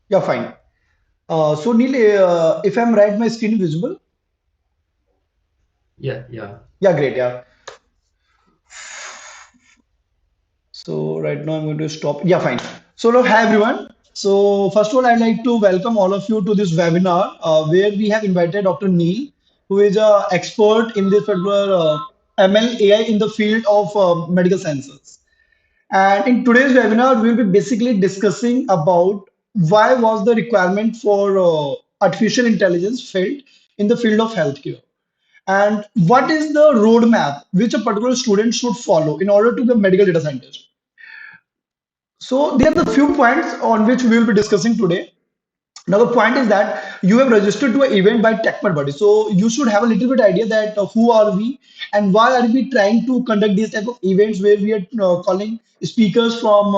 Yeah, fine. So Neil, if I'm right, my screen is visible. Yeah, yeah. Yeah, great. Yeah. So right now I'm going to stop. Yeah, fine. So look, hi everyone. So first of all, I'd like to welcome all of you to this webinar where we have invited Dr. Neel, who is an expert in this particular ML AI in the field of medical sciences. And in today's webinar, we'll be basically discussing about why was the requirement for artificial intelligence felt in the field of healthcare, and what is the roadmap which a particular student should follow in order to be a medical data scientist. So there are the few points on which we will be discussing today. Now the point is that you have registered to an event by TechMed, so you should have a little bit idea that who are we and why are we trying to conduct these type of events where we are calling speakers from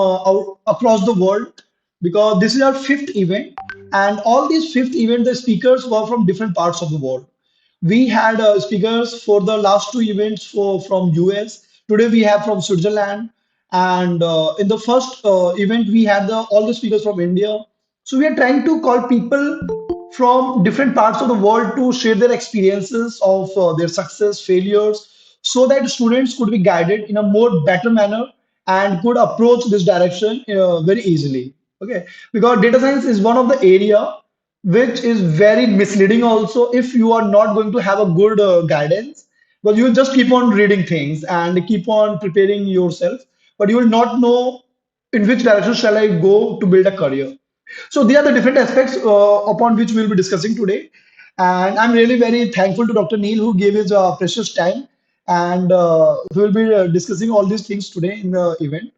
across the world, because this is our fifth event, and all these fifth event the speakers were from different parts of the world. We had speakers for the last two events from US. Today we have from Switzerland, and in the first event we had all the speakers from India. So we are trying to call people from different parts of the world to share their experiences of their success, failures, so that students could be guided in a more better manner and could approach this direction very easily. Okay, because data science is one of the area which is very misleading also if you are not going to have a good guidance, because you will just keep on reading things and keep on preparing yourself, but you will not know in which direction shall I go to build a career. So these are the different aspects upon which we'll be discussing today. And I'm really very thankful to Dr. Neel who gave his precious time, and we will be discussing all these things today in the event.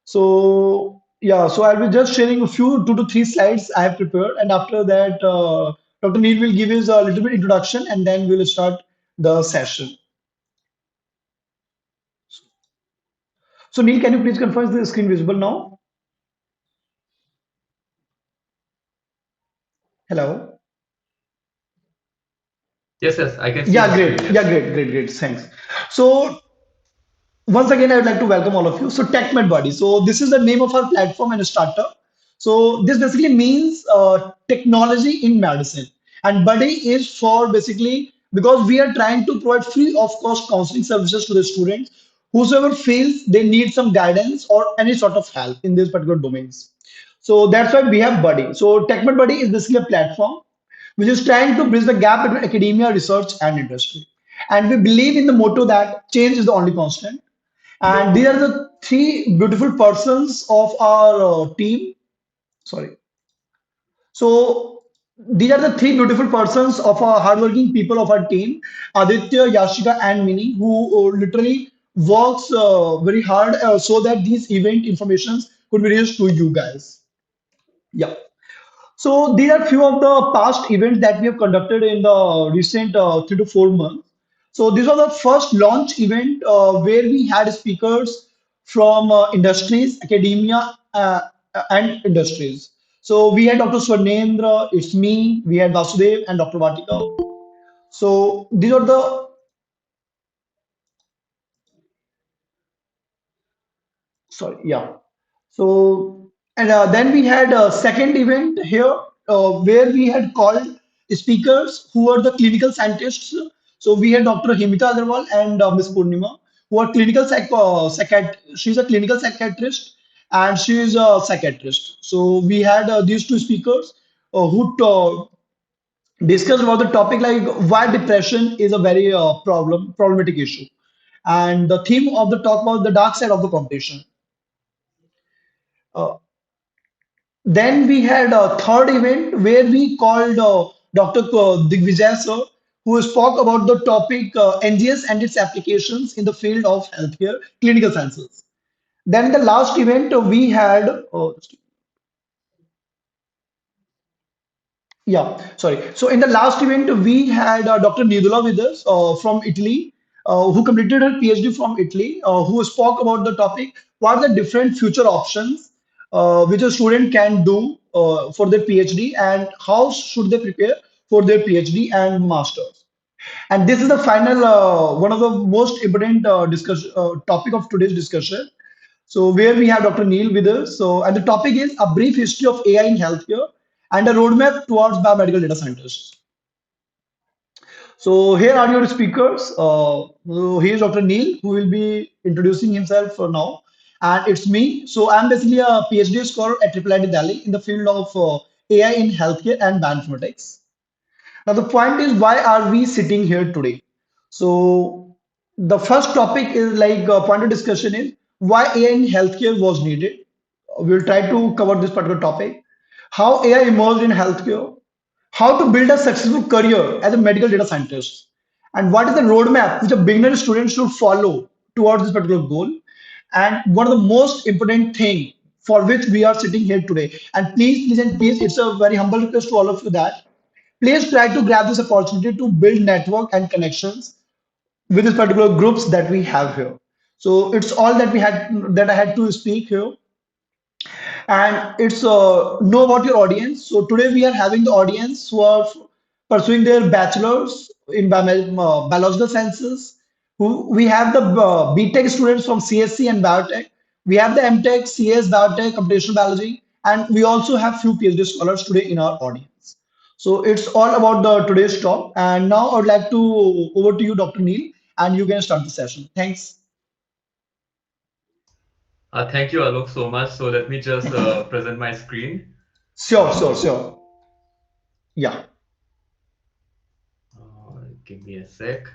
So yeah, so I'll be just sharing a few 2 to 3 slides I have prepared, and after that, Dr. Neel will give his a little bit introduction, and then we'll start the session. So Neel, can you please confirm is the screen visible now? Hello. Yes, yes, I can see the Yeah, screen. great. Yeah, Yes. great, great, great. Thanks. So once again, I would like to welcome all of you. So, TechMed Buddy. So, this is the name of our platform and a startup. So, this basically means technology in medicine. And Buddy is for basically because we are trying to provide free of cost counseling services to the students. Whosoever feels they need some guidance or any sort of help in these particular domains. So, that's why we have Buddy. So, TechMed Buddy is basically a platform which is trying to bridge the gap between academia, research, and industry. And we believe in the motto that change is the only constant, and these are the three beautiful persons of our team. Sorry. So these are the three beautiful persons of our hardworking people of our team, Aditya, Yashika, and Mini, who literally works very hard so that these event informations could be reached to you guys. Yeah. So these are few of the past events that we have conducted in the recent 3 to 4 months. So this was the first launch event where we had speakers from industries, academia, and industries. So we had Dr. Swarnendra, it's me, we had Vasudev and Dr. Vatika. So these are the, sorry, yeah. So, and then we had a second event here where we had called speakers who are the clinical scientists. So we had Dr. Himita Agarwal and Ms. Purnima, who are she's a clinical psychiatrist and she is a psychiatrist. So we had these two speakers who discussed about the topic like why depression is a very problematic issue. And the theme of the talk was the dark side of the competition. Uh, Then we had a third event where we called Dr. Digvijay sir, who spoke about the topic NGS and its applications in the field of healthcare clinical sciences. Then the last event we had, yeah, sorry. So in the last event, we had Dr. Nidula with us from Italy, who completed her PhD from Italy, who spoke about the topic, what are the different future options which a student can do for their PhD and how should they prepare for their PhD and masters. And this is the final, one of the most important discussion topic of today's discussion. So where we have Dr. Neel with us. So and the topic is a brief history of AI in healthcare and a roadmap towards biomedical data scientists. So here are your speakers. So here's Dr. Neel who will be introducing himself for now, and it's me. So I'm basically a PhD scholar at IIIT Delhi in the field of AI in healthcare and bioinformatics. Now, the point is, why are we sitting here today? So, the first topic is like point of discussion is why AI in healthcare was needed. We'll try to cover this particular topic. How AI emerged in healthcare, how to build a successful career as a medical data scientist, and what is the roadmap which a beginner student should follow towards this particular goal, and what are the most important thing for which we are sitting here today. And please, please, and please, it's a very humble request to all of you that please try to grab this opportunity to build network and connections with these particular groups that we have here. So it's all that we had that I had to speak here, and it's know about your audience. So today we are having the audience who are pursuing their bachelors in biological sciences. Who we have the BTech students from CSC and biotech. We have the MTech, CS, biotech, computational biology, and we also have few PhD scholars today in our audience. So it's all about the today's talk. And now I would like to over to you, Dr. Neel, and you can start the session. Thanks. Thank you, Alok, so much. So let me just present my screen. Sure, sure, sure. Yeah. Give me a sec.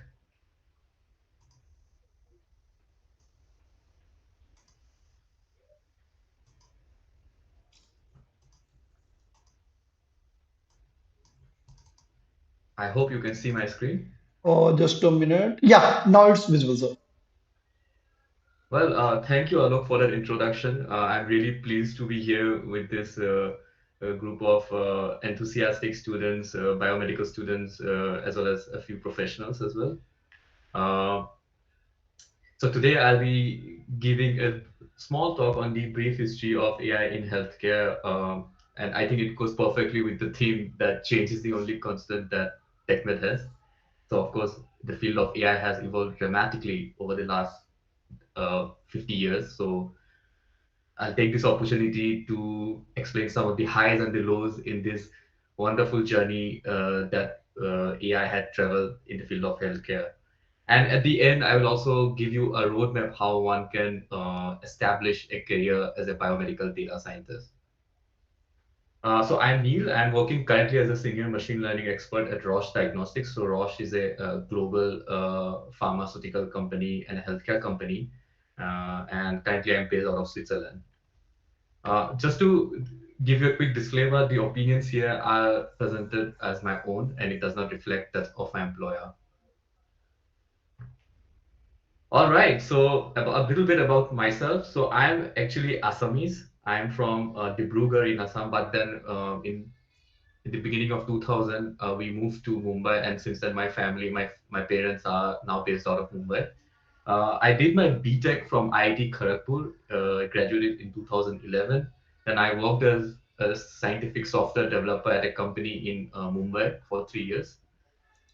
I hope you can see my screen. Just a minute. Yeah, now it's visible, sir. Well, thank you, Alok, for that introduction. I'm really pleased to be here with this group of enthusiastic students, biomedical students, as well as a few professionals as well. Uh, So today I'll be giving a small talk on the brief history of AI in healthcare, and I think it goes perfectly with the theme that change is the only constant that TechMed has. So of course, the field of AI has evolved dramatically over the last 50 years. So I'll take this opportunity to explain some of the highs and the lows in this wonderful journey that AI had traveled in the field of healthcare. And at the end, I will also give you a roadmap how one can establish a career as a biomedical data scientist. So I'm Neel. I'm working currently as a senior machine learning expert at Roche Diagnostics. So Roche is a global pharmaceutical company and a healthcare company. And currently I'm based out of Switzerland. Just to give you a quick disclaimer, the opinions here are presented as my own and it does not reflect that of my employer. All right, so a little bit about myself. So I'm actually Assamese. I'm from Dibrugarh in Assam, but then in the beginning of 2000, we moved to Mumbai, and since then, my family, my parents are now based out of Mumbai. I did my BTech from IIT Kharagpur, graduated in 2011. Then I worked as a scientific software developer at a company in Mumbai for 3 years.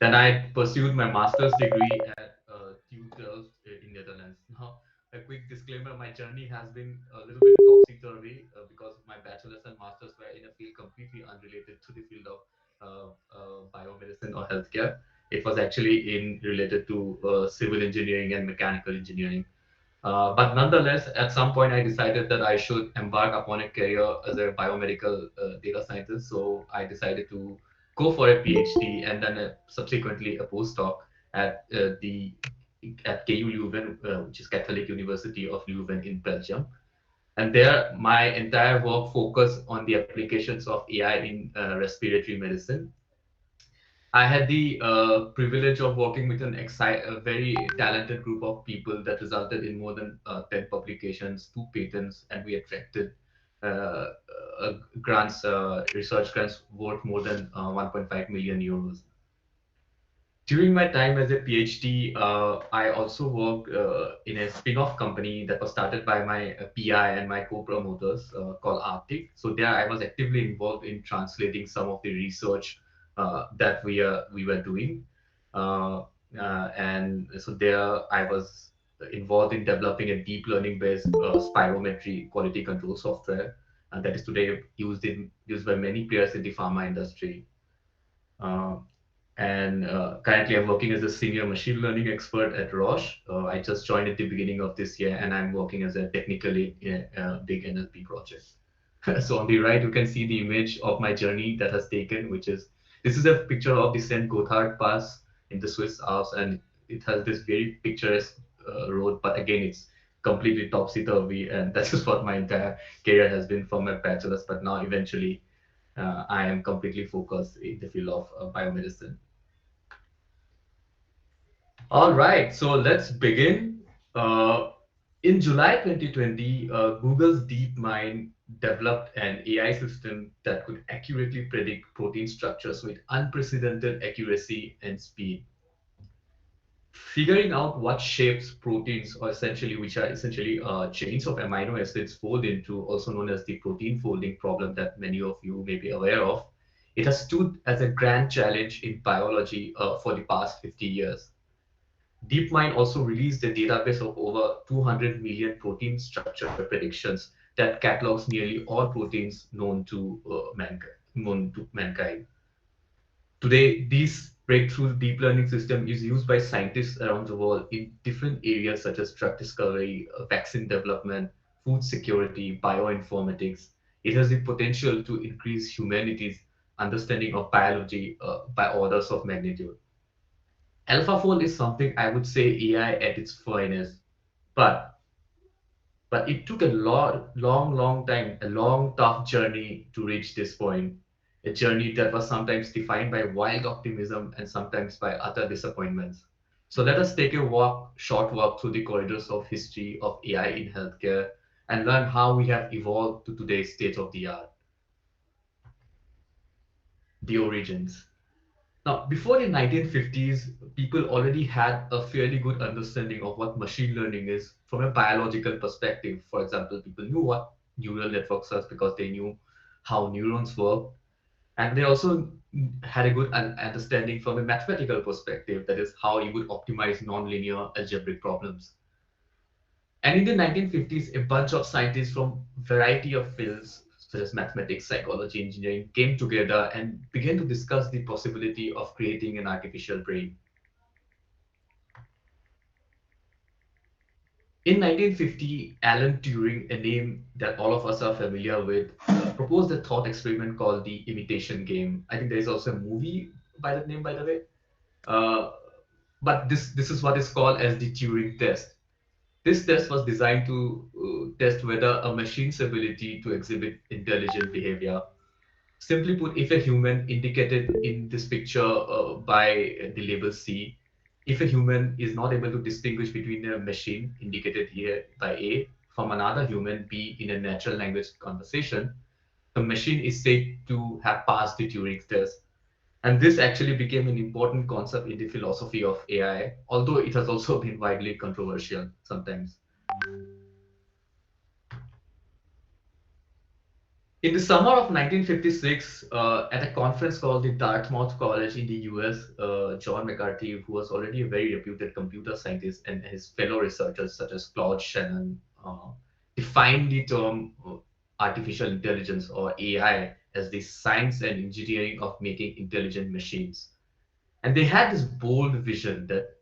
Then I pursued my master's degree at TU Delft in Netherlands. Now, a quick disclaimer: my journey has been a little bit topsy-turvy because my bachelor's and master's were in a field completely unrelated to the field of biomedicine or healthcare. It was actually in related to civil engineering and mechanical engineering. But nonetheless, at some point, I decided that I should embark upon a career as a biomedical data scientist. So I decided to go for a PhD and then subsequently a postdoc at the at KU Leuven, which is Catholic University of Leuven in Belgium. And there, my entire work focused on the applications of AI in respiratory medicine. I had the privilege of working with a very talented group of people that resulted in more than 10 publications, two patents, and we attracted grants, research grants worth more than 1.5 million euros. During my time as a PhD, I also worked in a spin-off company that was started by my PI and my co-promoters called Arctic. So there, I was actively involved in translating some of the research that we were doing, uh, and so there I was. involved in developing a deep learning based spirometry quality control software that is today used by many players in the pharma industry. Uh, and currently, I'm working as a senior machine learning expert at Roche. I just joined at the beginning of this year, and I'm working as a technical lead in a big NLP project. So on the right, you can see the image of my journey that has taken, which is this is a picture of the St. Gotthard Pass in the Swiss Alps, and it has this very picturesque road, but again, it's completely topsy-turvy, and that is what my entire career has been from my bachelor's. But now, eventually, I am completely focused in the field of biomedicine. All right, so let's begin. Uh, in July 2020, Google's DeepMind developed an AI system that could accurately predict protein structures with unprecedented accuracy and speed. Figuring out what shapes proteins, or essentially which are essentially chains of amino acids, fold into, also known as the protein folding problem that many of you may be aware of, it has stood as a grand challenge in biology for the past 50 years. DeepMind also released a database of over 200 million protein structure predictions that catalogs nearly all proteins known to mankind. Today, this breakthrough deep learning system is used by scientists around the world in different areas such as drug discovery, vaccine development, food security, bioinformatics. It has the potential to increase humanity's understanding of biology by orders of magnitude. AlphaFold is something I would say AI at its finest, but it took a long time, a long, tough journey to reach this point. A journey that was sometimes defined by wild optimism and sometimes by utter disappointments. So let us take a short walk through the corridors of history of AI in healthcare and learn how we have evolved to today's state of the art, the origins. Now, before the 1950s, people already had a fairly good understanding of what machine learning is from a biological perspective. For example, people knew what neural networks are because they knew how neurons work. And they also had a good understanding from a mathematical perspective, that is, how you would optimize nonlinear algebraic problems. And in the 1950s, a bunch of scientists from variety of fields, such as mathematics, psychology, engineering, came together and began to discuss the possibility of creating an artificial brain. In 1950, Alan Turing, a name that all of us are familiar with, proposed a thought experiment called the imitation game. I think there is also a movie by that name, by the way. Uh, but this is what is called as the Turing test. This test was designed to test whether a machine's ability to exhibit intelligent behavior. Simply put, if a human indicated in this picture by the label C, if a human is not able to distinguish between a machine indicated here by A from another human B in a natural language conversation, the machine is said to have passed the Turing test. And this actually became an important concept in the philosophy of AI, although it has also been widely controversial sometimes. In the summer of 1956, at a conference called the Dartmouth College in the US, John McCarthy, who was already a very reputed computer scientist, and his fellow researchers such as Claude Shannon, defined the term artificial intelligence or AI as the science and engineering of making intelligent machines. And they had this bold vision that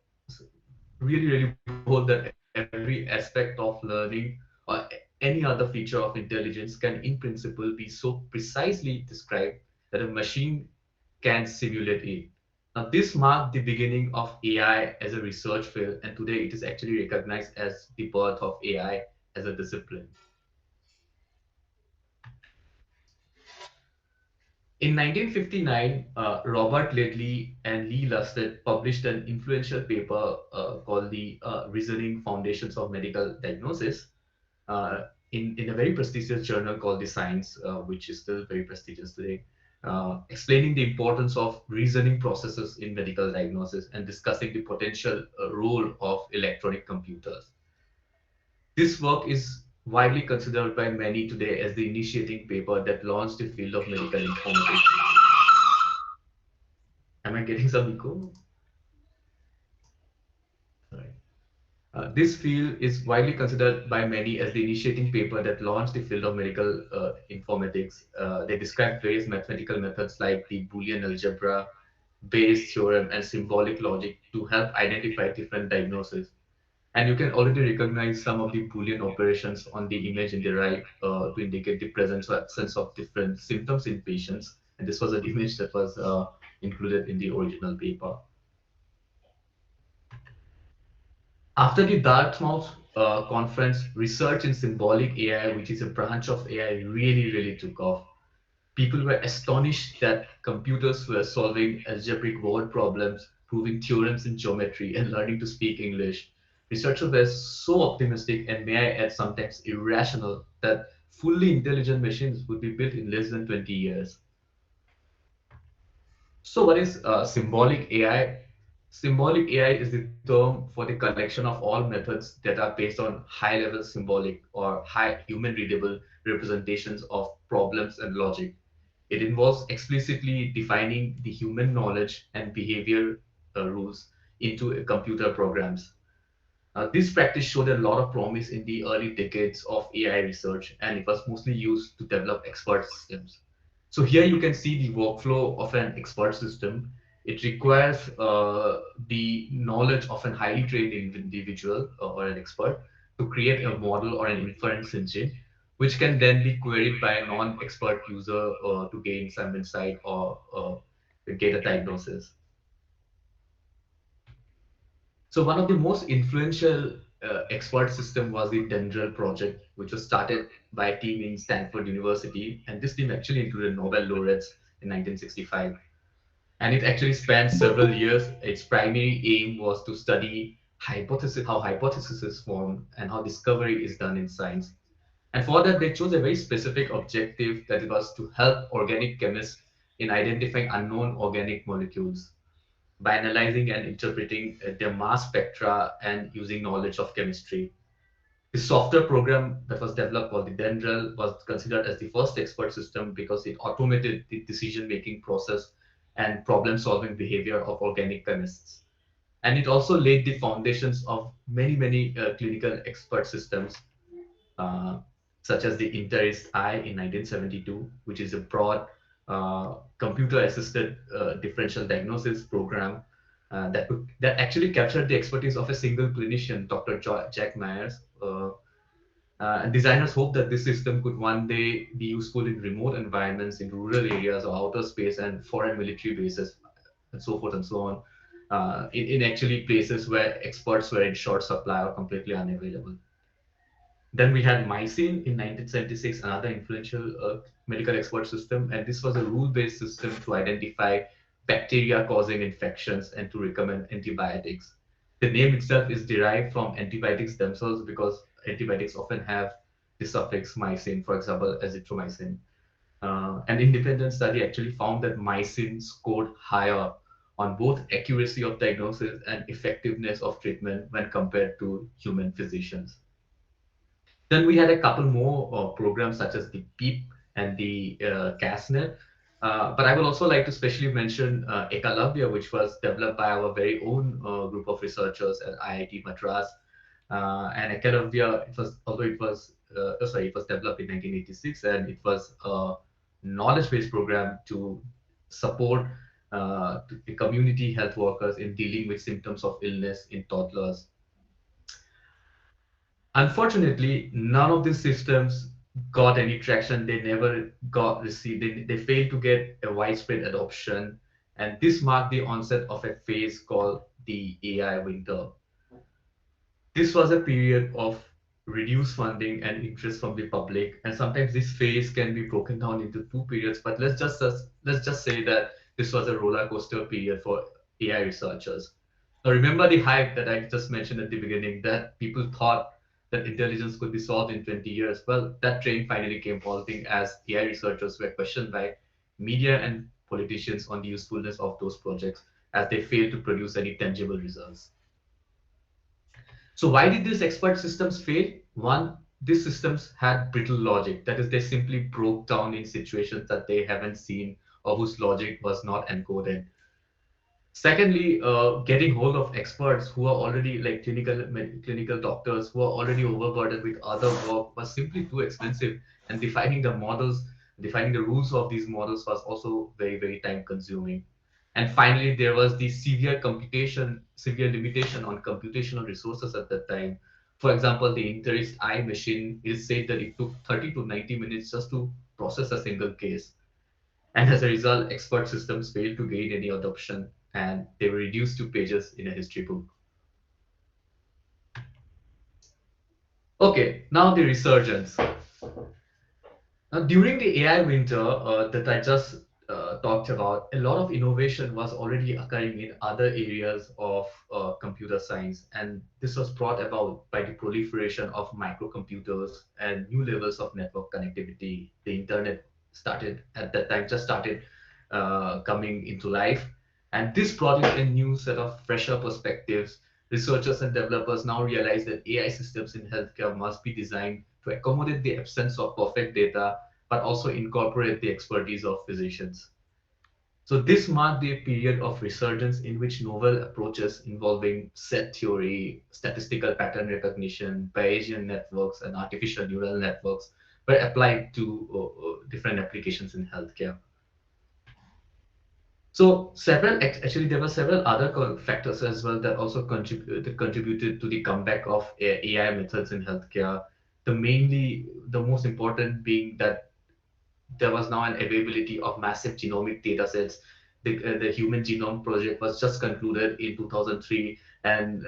really bold, that every aspect of learning or any other feature of intelligence can in principle be so precisely described that a machine can simulate it. Now this marked the beginning of AI as a research field, and today it is actually recognized as the birth of AI as a discipline. In 1959, Robert Ledley and Lee Lusted published an influential paper called the Reasoning Foundations of Medical Diagnosis uh, in a very prestigious journal called The Science, which is still very prestigious today, explaining the importance of reasoning processes in medical diagnosis and discussing the potential role of electronic computers. This work is widely considered by many today as the initiating paper that launched the field of medical informatics. Am I getting some echo? Sorry. This field is widely considered by many as the initiating paper that launched the field of medical informatics. They describe various mathematical methods like the Boolean algebra, Bayes theorem, and symbolic logic to help identify different diagnoses. And you can already recognize some of the Boolean operations on the image in the right to indicate the presence or absence of different symptoms in patients. And this was an image that was included in the original paper. After the Dartmouth conference, research in symbolic AI, which is a branch of AI, really took off. People were astonished that computers were solving algebraic word problems, proving theorems in geometry, and learning to speak English. Researchers were so optimistic and, may I add, sometimes irrational, that fully intelligent machines would be built in less than 20 years. So, what is symbolic AI? Symbolic AI is the term for the collection of all methods that are based on high level symbolic or high human readable representations of problems and logic. It involves explicitly defining the human knowledge and behavior rules into computer programs. This practice showed a lot of promise in the early decades of AI research, and it was mostly used to develop expert systems. So here you can see the workflow of an expert system. It requires the knowledge of an highly trained individual or an expert to create a model or an inference engine, which can then be queried by a non-expert user to gain some insight or get a diagnosis. So one of the most influential expert system was the Dendrel project, which was started by a team in Stanford University, and this team actually included Nobel laureates in 1965. And it actually spanned several years. Its primary aim was to study how hypotheses is formed and how discovery is done in science. And for that, they chose a very specific objective that it was to help organic chemists in identifying unknown organic molecules by analyzing and interpreting their mass spectra and using knowledge of chemistry. The software program that was developed called the Dendrel was considered as the first expert system because it automated the decision-making process and problem-solving behavior of organic chemists. And it also laid the foundations of many clinical expert systems, uh, such as the Interest I in 1972, which is a broad computer-assisted differential diagnosis program that actually captured the expertise of a single clinician, Dr. Jack Myers. And designers hope that this system could one day be useful in remote environments, in rural areas or outer space and foreign military bases, and so forth and so on, in actually places where experts were in short supply or completely unavailable. Then we had Mycin in 1976, another influential medical expert system, and this was a rule-based system to identify bacteria causing infections and to recommend antibiotics. The name itself is derived from antibiotics themselves because antibiotics often have the suffix mycin, for example, azithromycin. An independent study actually found that mycin scored higher on both accuracy of diagnosis and effectiveness of treatment when compared to human physicians. Then we had a couple more programs such as the PEEP and the CASNet. But I would also like to specially mention Ekalavya, which was developed by our very own group of researchers at IIT Madras. And Ekalavya, it was developed in 1986, and it was a knowledge-based program to support the community health workers in dealing with symptoms of illness in toddlers. Unfortunately, none of these systems got any traction. They never got received. They failed to get a widespread adoption. And this marked the onset of a phase called the AI winter. This was a period of reduced funding and interest from the public, and sometimes this phase can be broken down into two periods. But let's just say that this was a roller coaster period for AI researchers. Now, remember the hype that I just mentioned at the beginning that people thought that intelligence could be solved in 20 years. Well, that train finally came halting as AI researchers were questioned by media and politicians on the usefulness of those projects as they failed to produce any tangible results. So why did these expert systems fail? One, these systems had brittle logic. That is, they simply broke down in situations that they haven't seen or whose logic was not encoded. Secondly, getting hold of experts who are already like clinical doctors who are already overburdened with other work was simply too expensive, and defining the rules of these models was also very time consuming. And finally, there was the severe limitation on computational resources at that time. For example, the Interest Eye machine is said that it took 30 to 90 minutes just to process a single case. And as a result, expert systems failed to gain any adoption and they were reduced to pages in a history book. Okay, now the resurgence. Now, during the AI winter that I just talked about, a lot of innovation was already occurring in other areas of computer science, and this was brought about by the proliferation of microcomputers and new levels of network connectivity. The internet started at that time, just started coming into life, and this brought in a new set of fresher perspectives. Researchers and developers now realize that AI systems in healthcare must be designed to accommodate the absence of perfect data, but also incorporate the expertise of physicians. So this marked a period of resurgence in which novel approaches involving set theory, statistical pattern recognition, Bayesian networks, and artificial neural networks were applied to different applications in healthcare. So actually there were several other factors as well that also contributed to the comeback of AI methods in healthcare. The most important being that there was now an availability of massive genomic data sets. The Human Genome Project was just concluded in 2003, and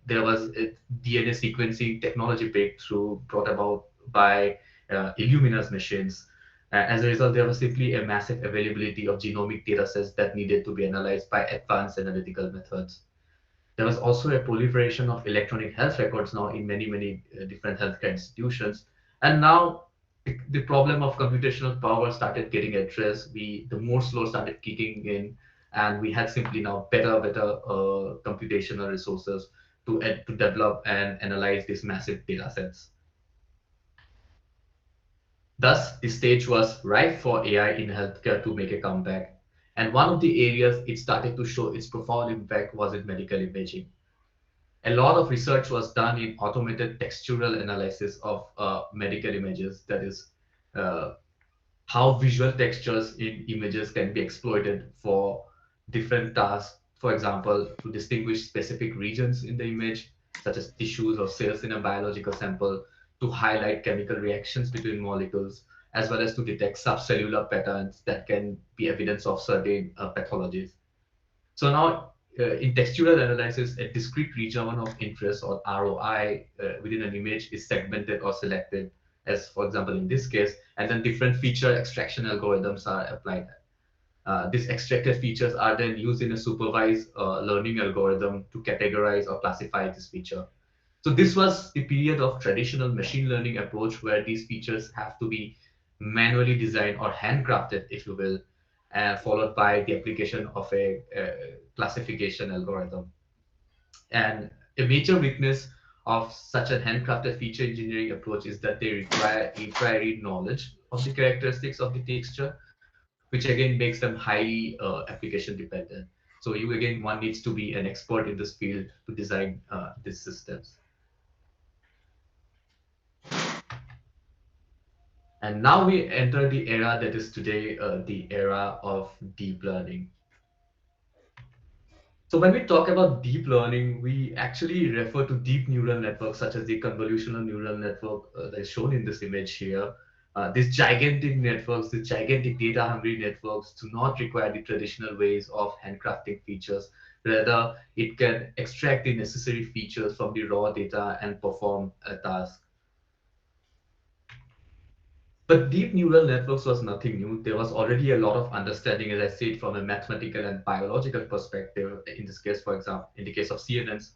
there was a DNA sequencing technology breakthrough brought about by Illumina's machines. As a result, there was simply a massive availability of genomic data sets that needed to be analyzed by advanced analytical methods. There was also a proliferation of electronic health records now in many different healthcare institutions. And now the problem of computational power started getting addressed. The Moore's law started kicking in, and we had simply now better computational resources to develop and analyze these massive data sets. Thus, the stage was ripe for AI in healthcare to make a comeback. And one of the areas it started to show its profound impact was in medical imaging. A lot of research was done in automated textural analysis of medical images, that is, uh, how visual textures in images can be exploited for different tasks. For example, to distinguish specific regions in the image, such as tissues or cells in a biological sample, to highlight chemical reactions between molecules, as well as to detect subcellular patterns that can be evidence of certain pathologies. So now, in textural analysis, a discrete region of interest or ROI within an image is segmented or selected, as for example in this case, and then different feature extraction algorithms are applied. These extracted features are then used in a supervised learning algorithm to categorize or classify this feature. So this was the period of traditional machine learning approach where these features have to be manually designed or handcrafted, if you will, followed by the application of a classification algorithm. And a major weakness of such a handcrafted feature engineering approach is that they require a priori knowledge of the characteristics of the texture, which again makes them highly application dependent. So you again, one needs to be an expert in this field to design these systems. And now we enter the era that is today the era of deep learning. So when we talk about deep learning, we actually refer to deep neural networks such as the convolutional neural network that is shown in this image here. These gigantic networks, these gigantic data-hungry networks do not require the traditional ways of handcrafting features. Rather, it can extract the necessary features from the raw data and perform a task. But deep neural networks was nothing new. There was already a lot of understanding, as I said, from a mathematical and biological perspective. In this case, for example, in the case of CNNs,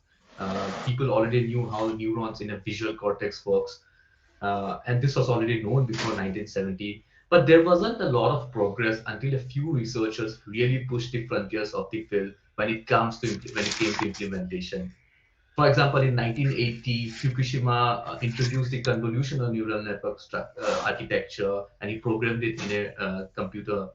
people already knew how neurons in a visual cortex works, and this was already known before 1970. But there wasn't a lot of progress until a few researchers really pushed the frontiers of the field when it came to implementation. For example, in 1980, Fukushima introduced the convolutional neural network architecture, and he programmed it in a computer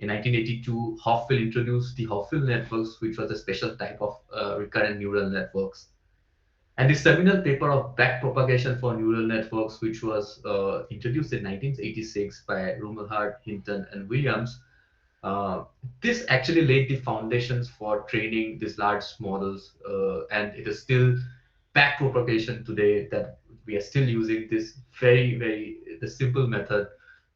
In 1982, Hopfield introduced the Hopfield networks, which was a special type of recurrent neural networks. And the seminal paper of backpropagation for neural networks, which was introduced in 1986 by Rumelhart, Hinton, and Williams, uh, this actually laid the foundations for training these large models, and it is still backpropagation today that we are still using this very the simple method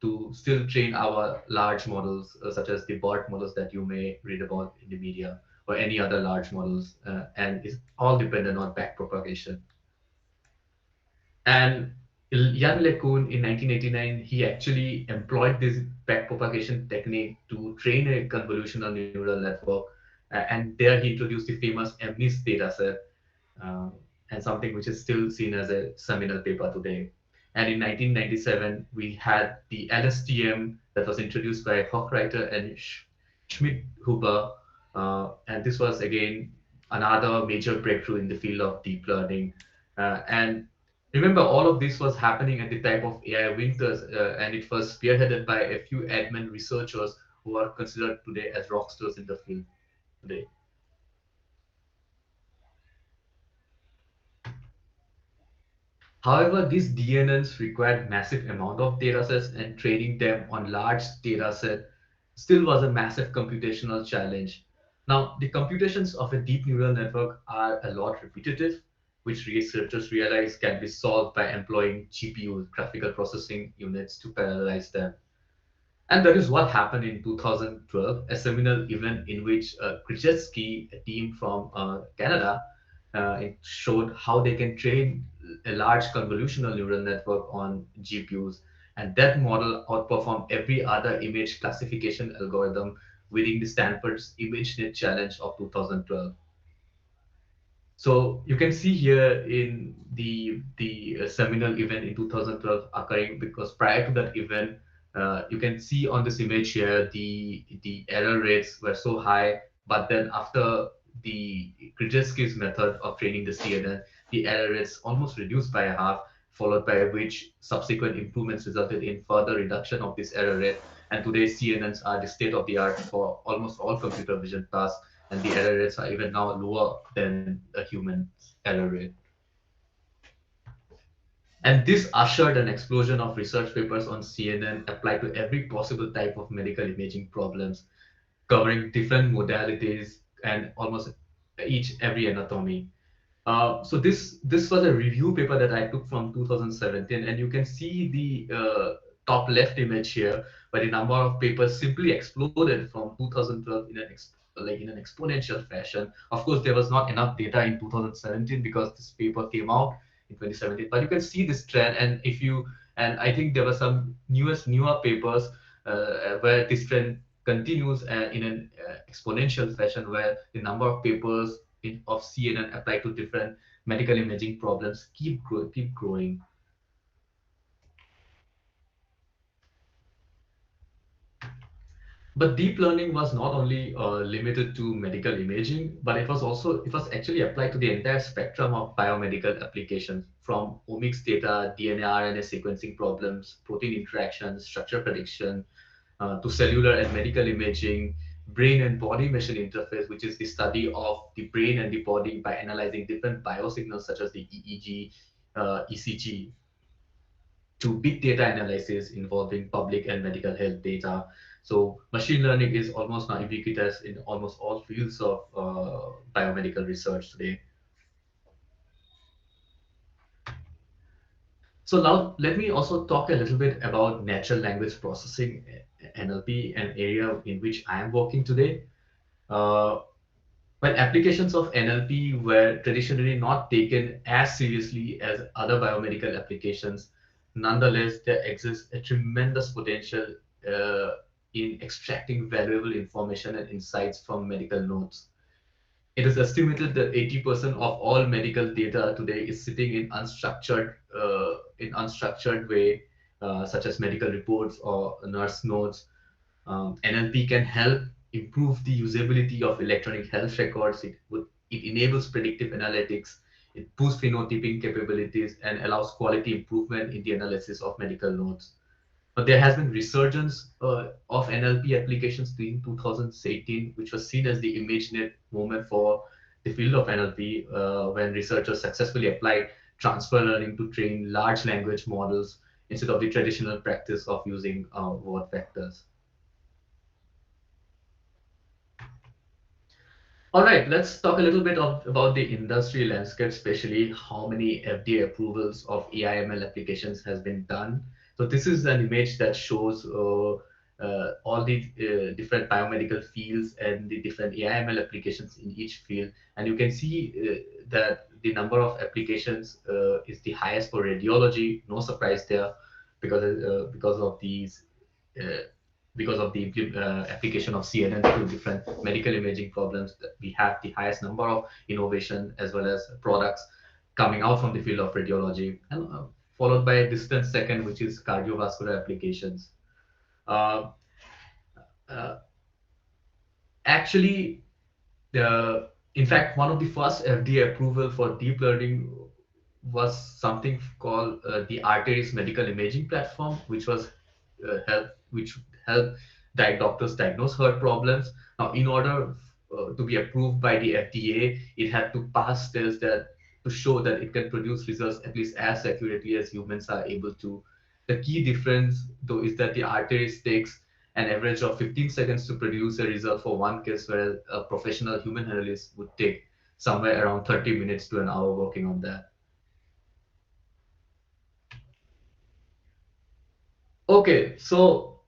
to still train our large models, such as the BERT models that you may read about in the media or any other large models, and it's all dependent on backpropagation. And Jan LeCun in 1989, he actually employed this backpropagation technique to train a convolutional neural network. And there he introduced the famous MNIST dataset, uh, and something which is still seen as a seminal paper today. And in 1997, we had the LSTM that was introduced by Hochreiter and Schmidt-Huber. And this was, again, another major breakthrough in the field of deep learning. And remember, all of this was happening at the time of AI winters, and it was spearheaded by a few admin researchers who are considered today as rock stars in the field today. However, these DNNs required massive amount of datasets, and training them on large dataset still was a massive computational challenge. Now, the computations of a deep neural network are a lot repetitive, which researchers realize can be solved by employing GPUs, graphical processing units, to parallelize them. And that is what happened in 2012, a seminal event in which Krzyzewski, a team from Canada, it showed how they can train a large convolutional neural network on GPUs. And that model outperformed every other image classification algorithm, winning the Stanford's ImageNet Challenge of 2012. So you can see here in the seminal event in 2012 occurring, because prior to that event, you can see on this image here the error rates were so high, but then after the Krzyzewski's method of training the CNN, the error rates almost reduced by a half, followed by which subsequent improvements resulted in further reduction of this error rate. And today CNNs are the state of the art for almost all computer vision tasks, and the error rates are even now lower than a human error rate. And this ushered an explosion of research papers on CNN applied to every possible type of medical imaging problems, covering different modalities and almost each every anatomy. So this was a review paper that I took from 2017, and you can see the top left image here, where the number of papers simply exploded from 2012 in an exponential fashion. Of course, there was not enough data in 2017 because this paper came out in 2017, but you can see this trend, and I think there were some newer papers where this trend continues in an exponential fashion, where the number of papers of CNN applied to different medical imaging problems keep growing. But deep learning was not only limited to medical imaging, but it was actually applied to the entire spectrum of biomedical applications, from omics data, DNA, RNA sequencing problems, protein interactions, structure prediction, to cellular and medical imaging, brain and body machine interface, which is the study of the brain and the body by analyzing different biosignals such as the EEG, ECG, to big data analysis involving public and medical health data. So machine learning is almost now ubiquitous in almost all fields of biomedical research today. So now let me also talk a little bit about natural language processing, NLP, an area in which I am working today. Uh, While applications of NLP were traditionally not taken as seriously as other biomedical applications, nonetheless, there exists a tremendous potential uh, in extracting valuable information and insights from medical notes. It is estimated that 80% of all medical data today is sitting in unstructured way, such as medical reports or nurse notes. NLP can help improve the usability of electronic health records. It enables predictive analytics. It boosts phenotyping capabilities and allows quality improvement in the analysis of medical notes. But there has been resurgence of NLP applications in 2018, which was seen as the imaginate moment for the field of NLP, when researchers successfully applied transfer learning to train large language models instead of the traditional practice of using word vectors. All right, let's talk a little bit about the industry landscape, especially how many FDA approvals of AI/ML applications has been done. So this is an image that shows all the different biomedical fields and the different AI/ML applications in each field, and you can see that the number of applications is the highest for radiology. No surprise there, because of these. Uh, because of the application of CNN to different medical imaging problems, that we have the highest number of innovation as well as products coming out from the field of radiology, and followed by a distant second, which is cardiovascular applications. Uh, uh, Actually, in fact, one of the first FDA approval for deep learning was something called the Arteris Medical Imaging Platform, which help doctors diagnose heart problems. Now, in order to be approved by the FDA, it had to pass tests that to show that it can produce results at least as accurately as humans are able to. The key difference, though, is that the Arteris takes an average of 15 seconds to produce a result for one case, whereas a professional human analyst would take somewhere around 30 minutes to an hour working on that. Okay, so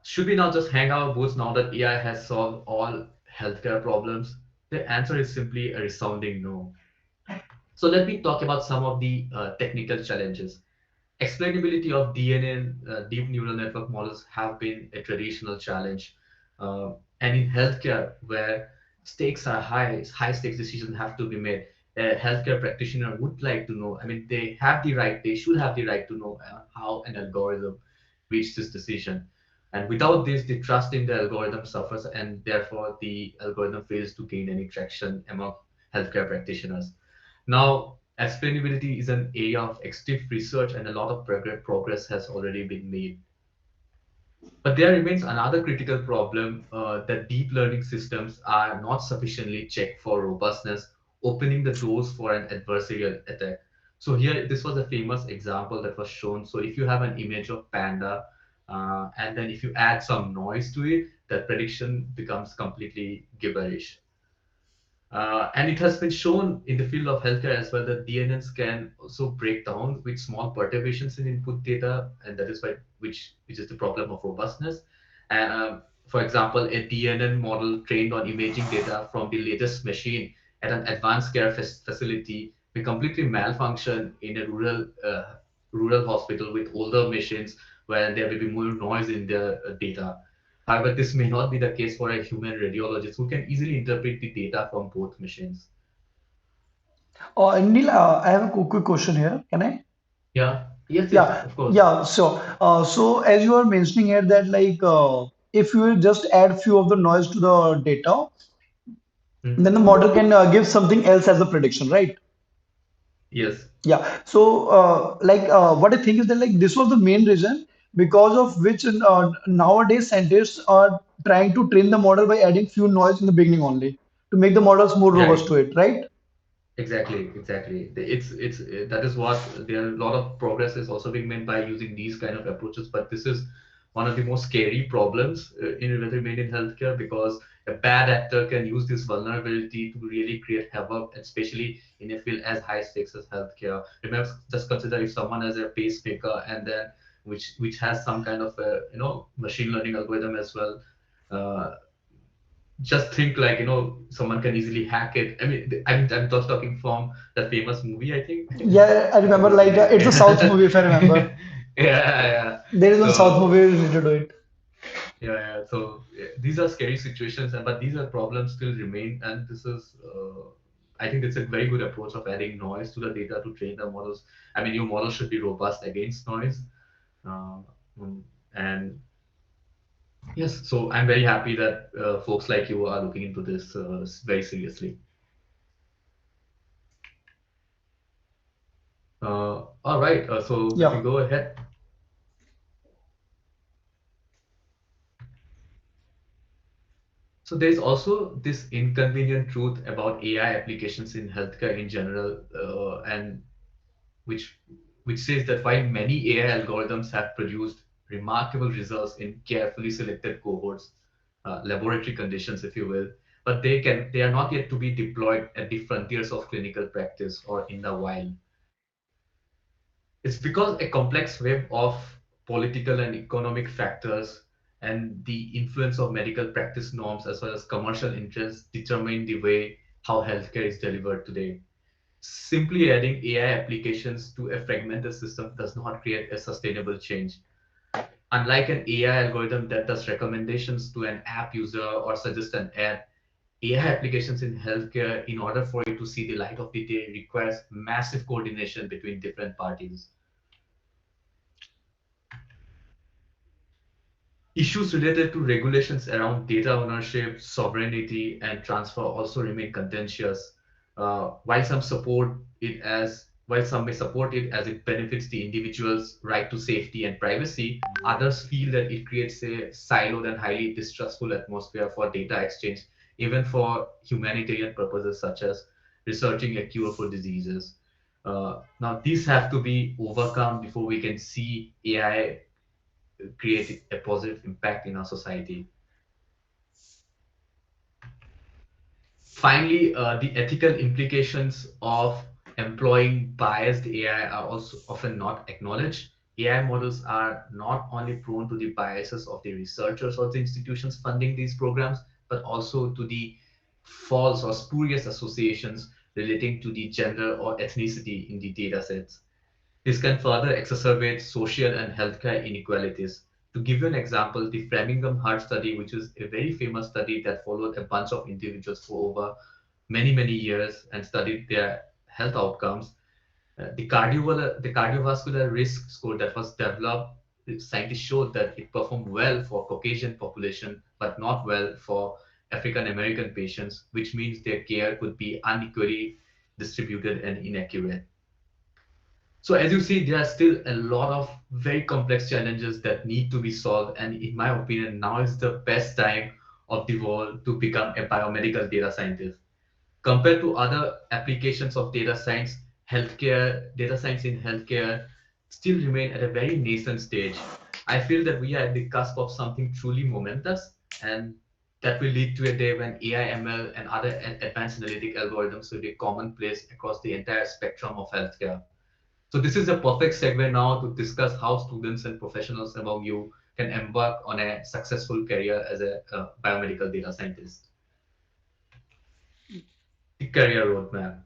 should we now just hang our boots now that AI has solved all healthcare problems? The answer is simply a resounding no. So let me talk about some of the technical challenges. Explainability of DNA and deep neural network models have been a traditional challenge. And in healthcare, where stakes are high, high stakes decisions have to be made, a healthcare practitioner would like to know, I mean, they should have the right to know how an algorithm reached this decision. And without this, the trust in the algorithm suffers, and therefore the algorithm fails to gain any traction among healthcare practitioners. Now, explainability is an area of extensive research, and a lot of progress has already been made. But there remains another critical problem, that deep learning systems are not sufficiently checked for robustness, opening the doors for an adversarial attack. So here, this was a famous example that was shown. So if you have an image of panda, and then if you add some noise to it, that prediction becomes completely gibberish. And it has been shown in the field of healthcare as well that DNNs can also break down with small perturbations in input data, and that is why which is the problem of robustness. And for example, a DNN model trained on imaging data from the latest machine at an advanced care facility may completely malfunction in a rural hospital with older machines where there will be more noise in the data. However, this may not be the case for a human radiologist who can easily interpret the data from both machines. Neel, I have a quick question here. Can I? Yeah, yes, yes, Yeah, of course. yeah. So as you are mentioning here that if you will just add few of the noise to the data, then the Mhm. model can give something else as a prediction, right? Yes, Yeah. So what I think is that like this was the main reason because of which nowadays scientists are trying to train the model by adding few noise in the beginning only to make the models more robust right. to it, right? Exactly, exactly. It's that is what there are a lot of progress is also being made by using these kind of approaches. But this is one of the most scary problems in remain in healthcare, because a bad actor can use this vulnerability to really create havoc, especially in a field as high stakes as healthcare. Remember, just consider if someone has a pacemaker and then which has some kind of a machine learning algorithm as well. Uh, just think like someone can easily hack it. I'm just talking from that famous movie, I think. Yeah, I I remember forgot the like name. it's a South movie if I remember. Yeah. Yeah. There is one South So movie related to it. yeah. So these are scary situations, and but these are problems still remain, and this is I think it's a very good approach of adding noise to the data to train the models. I mean, your model should be robust against noise. uh, and yes, so I'm very happy that folks like you are looking into this very seriously. All right, so if we Yeah. go ahead, So there's also this inconvenient truth about AI applications in healthcare in general, and which which says that while many AI algorithms have produced remarkable results in carefully selected cohorts, laboratory conditions, if you will, but they are not yet to be deployed at the frontiers of clinical practice or in the wild. It's because a complex web of political and economic factors and the influence of medical practice norms as well as commercial interests determine the way how healthcare is delivered today. Simply adding AI applications to a fragmented system does not create a sustainable change. Unlike an AI algorithm that does recommendations to an app user or suggests an ad, AI applications in healthcare, in order for it to see the light of the day, requires massive coordination between different parties. Issues related to regulations around data ownership, sovereignty, and transfer also remain contentious. While some may support it as it benefits the individual's right to safety and privacy, others feel that it creates a siloed and highly distrustful atmosphere for data exchange, even for humanitarian purposes such as researching a cure for diseases. Now, these have to be overcome before we can see AI create a positive impact in our society. Finally, the ethical implications of employing biased AI are also often not acknowledged. AI models are not only prone to the biases of the researchers or the institutions funding these programs, but also to the false or spurious associations relating to the gender or ethnicity in the data sets. This can further exacerbate social and healthcare inequalities. To give you an example, the Framingham Heart Study, which is a very famous study that followed a bunch of individuals for over many years and studied their health outcomes, the cardiovascular risk score that was developed, scientists showed that it performed well for Caucasian population, but not well for African American patients, which means their care could be unequally distributed and inaccurate. So as you see, there are still a lot of very complex challenges that need to be solved. And in my opinion, now is the best time of the world to become a biomedical data scientist. Compared to other applications of data science, data science in healthcare still remain at a very nascent stage. I feel that we are at the cusp of something truly momentous, and that will lead to a day when AI, ML, and other advanced analytic algorithms will be commonplace across the entire spectrum of healthcare. So this is a perfect segue now to discuss how students and professionals among you can embark on a successful career as a biomedical data scientist. The career roadmap.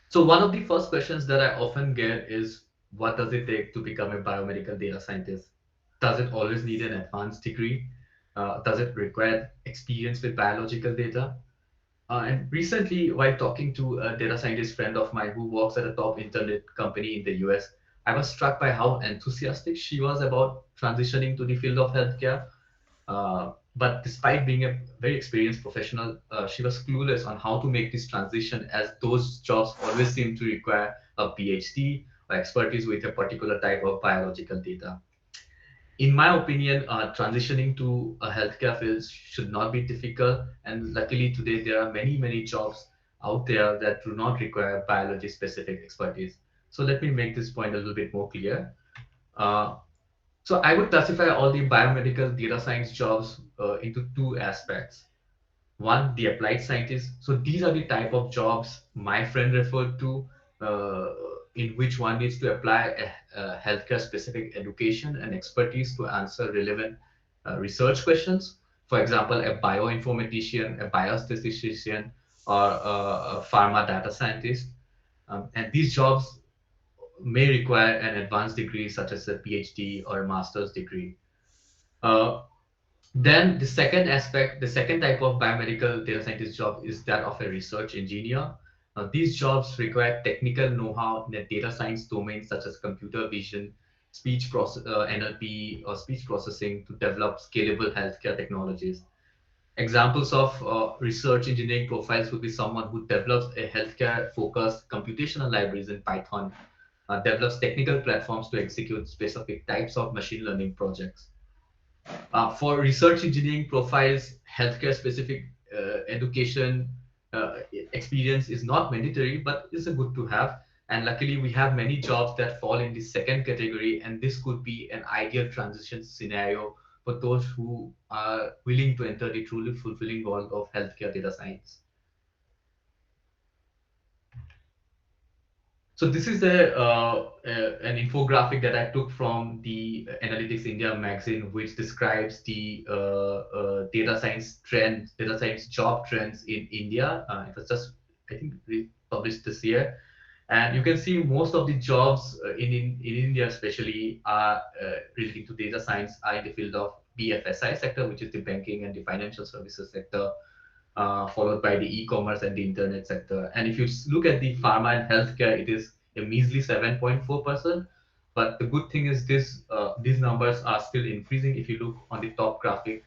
So one of the first questions that I often get is, what does it take to become a biomedical data scientist? Does it always need an advanced degree? Does it require experience with biological data? And recently, while talking to a data scientist friend of mine who works at a top internet company in the US, I was struck by how enthusiastic she was about transitioning to the field of healthcare. But despite being a very experienced professional, she was clueless on how to make this transition, as those jobs always seem to require a PhD or expertise with a particular type of biological data. In my opinion, transitioning to a healthcare field should not be difficult. And luckily today, there are many jobs out there that do not require biology specific expertise. So let me make this point a little bit more clear. Uh, so I would classify all the biomedical data science jobs into two aspects. One, the applied scientist. So these are the type of jobs my friend referred to, uh, in which one needs to apply a healthcare specific education and expertise to answer relevant research questions. For example, a bioinformatician, a biostatistician, or a pharma data scientist. And these jobs may require an advanced degree such as a PhD or a master's degree. Uh, then the second type of biomedical data scientist job is that of a research engineer. These jobs require technical know-how in a data science domain such as computer vision, NLP, or speech processing to develop scalable healthcare technologies. Examples of research engineering profiles would be someone who develops a healthcare-focused computational libraries in Python, develops technical platforms to execute specific types of machine learning projects. For research engineering profiles, healthcare specific education experience is not mandatory, but is a good to have. And luckily, we have many jobs that fall in the second category, and this could be an ideal transition scenario for those who are willing to enter the truly fulfilling world of healthcare data science. So this is an infographic that I took from the Analytics India magazine, which describes the data science trends, data science job trends in India. It was just, I think, published this year, and you can see most of the jobs in India, especially, are relating to data science, are in the field of BFSI sector, which is the banking and the financial services sector, followed by the e-commerce and the internet sector. And if you look at the pharma and healthcare, it is a measly 7.4%. But the good thing is these numbers are still increasing. If you look on the top graphic,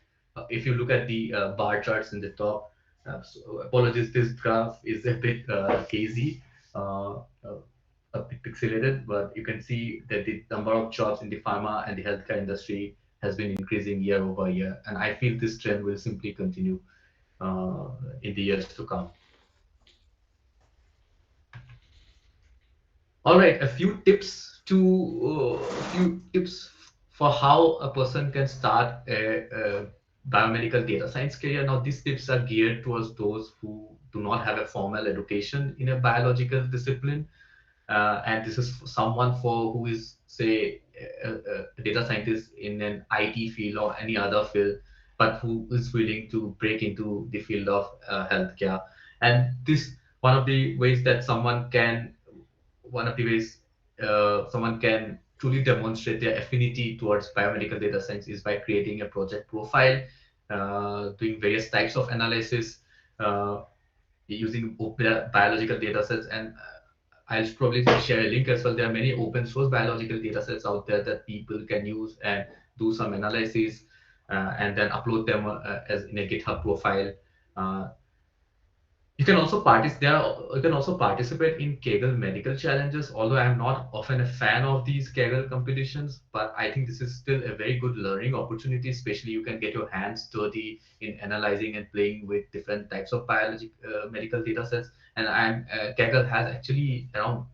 if you look at the bar charts in the top, so apologies, this graph is a bit hazy, a bit pixelated, but you can see that the number of jobs in the pharma and the healthcare industry has been increasing year over year. And I feel this trend will simply continue uh, in the years to come. All right, a few tips for how a person can start a biomedical data science career. Now, these tips are geared towards those who do not have a formal education in a biological discipline, and this is someone for who is, say, a data scientist in an IT field or any other field, but who is willing to break into the field of healthcare. And this one of the ways that one of the ways someone can truly demonstrate their affinity towards biomedical data science is by creating a project profile, doing various types of analysis, uh, using biological data sets. And I'll probably share a link as well. There are many open source biological data sets out there that people can use and do some analysis, and then upload them as in a GitHub profile. Uh, you can also participate in Kaggle medical challenges, although I'm not often a fan of these Kaggle competitions, but I think this is still a very good learning opportunity, especially you can get your hands dirty in analyzing and playing with different types of medical data sets. And Kaggle has actually around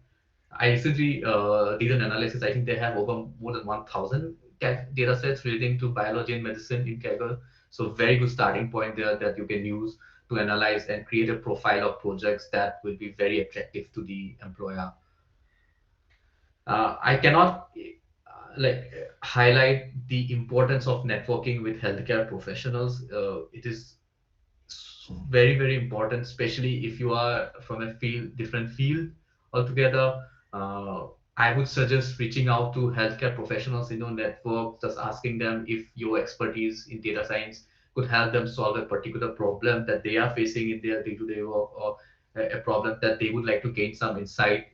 I recently did an analysis. I think they have over more than 1,000 data sets relating to biology and medicine in Kaggle. So very good starting point there that you can use to analyze and create a profile of projects that will be very attractive to the employer. I cannot highlight the importance of networking with healthcare professionals. It is very important, especially if you are from a different field altogether. uh, I would suggest reaching out to healthcare professionals in your network, just asking them if your expertise in data science could help them solve a particular problem that they are facing in their day-to-day work, or a problem that they would like to gain some insight.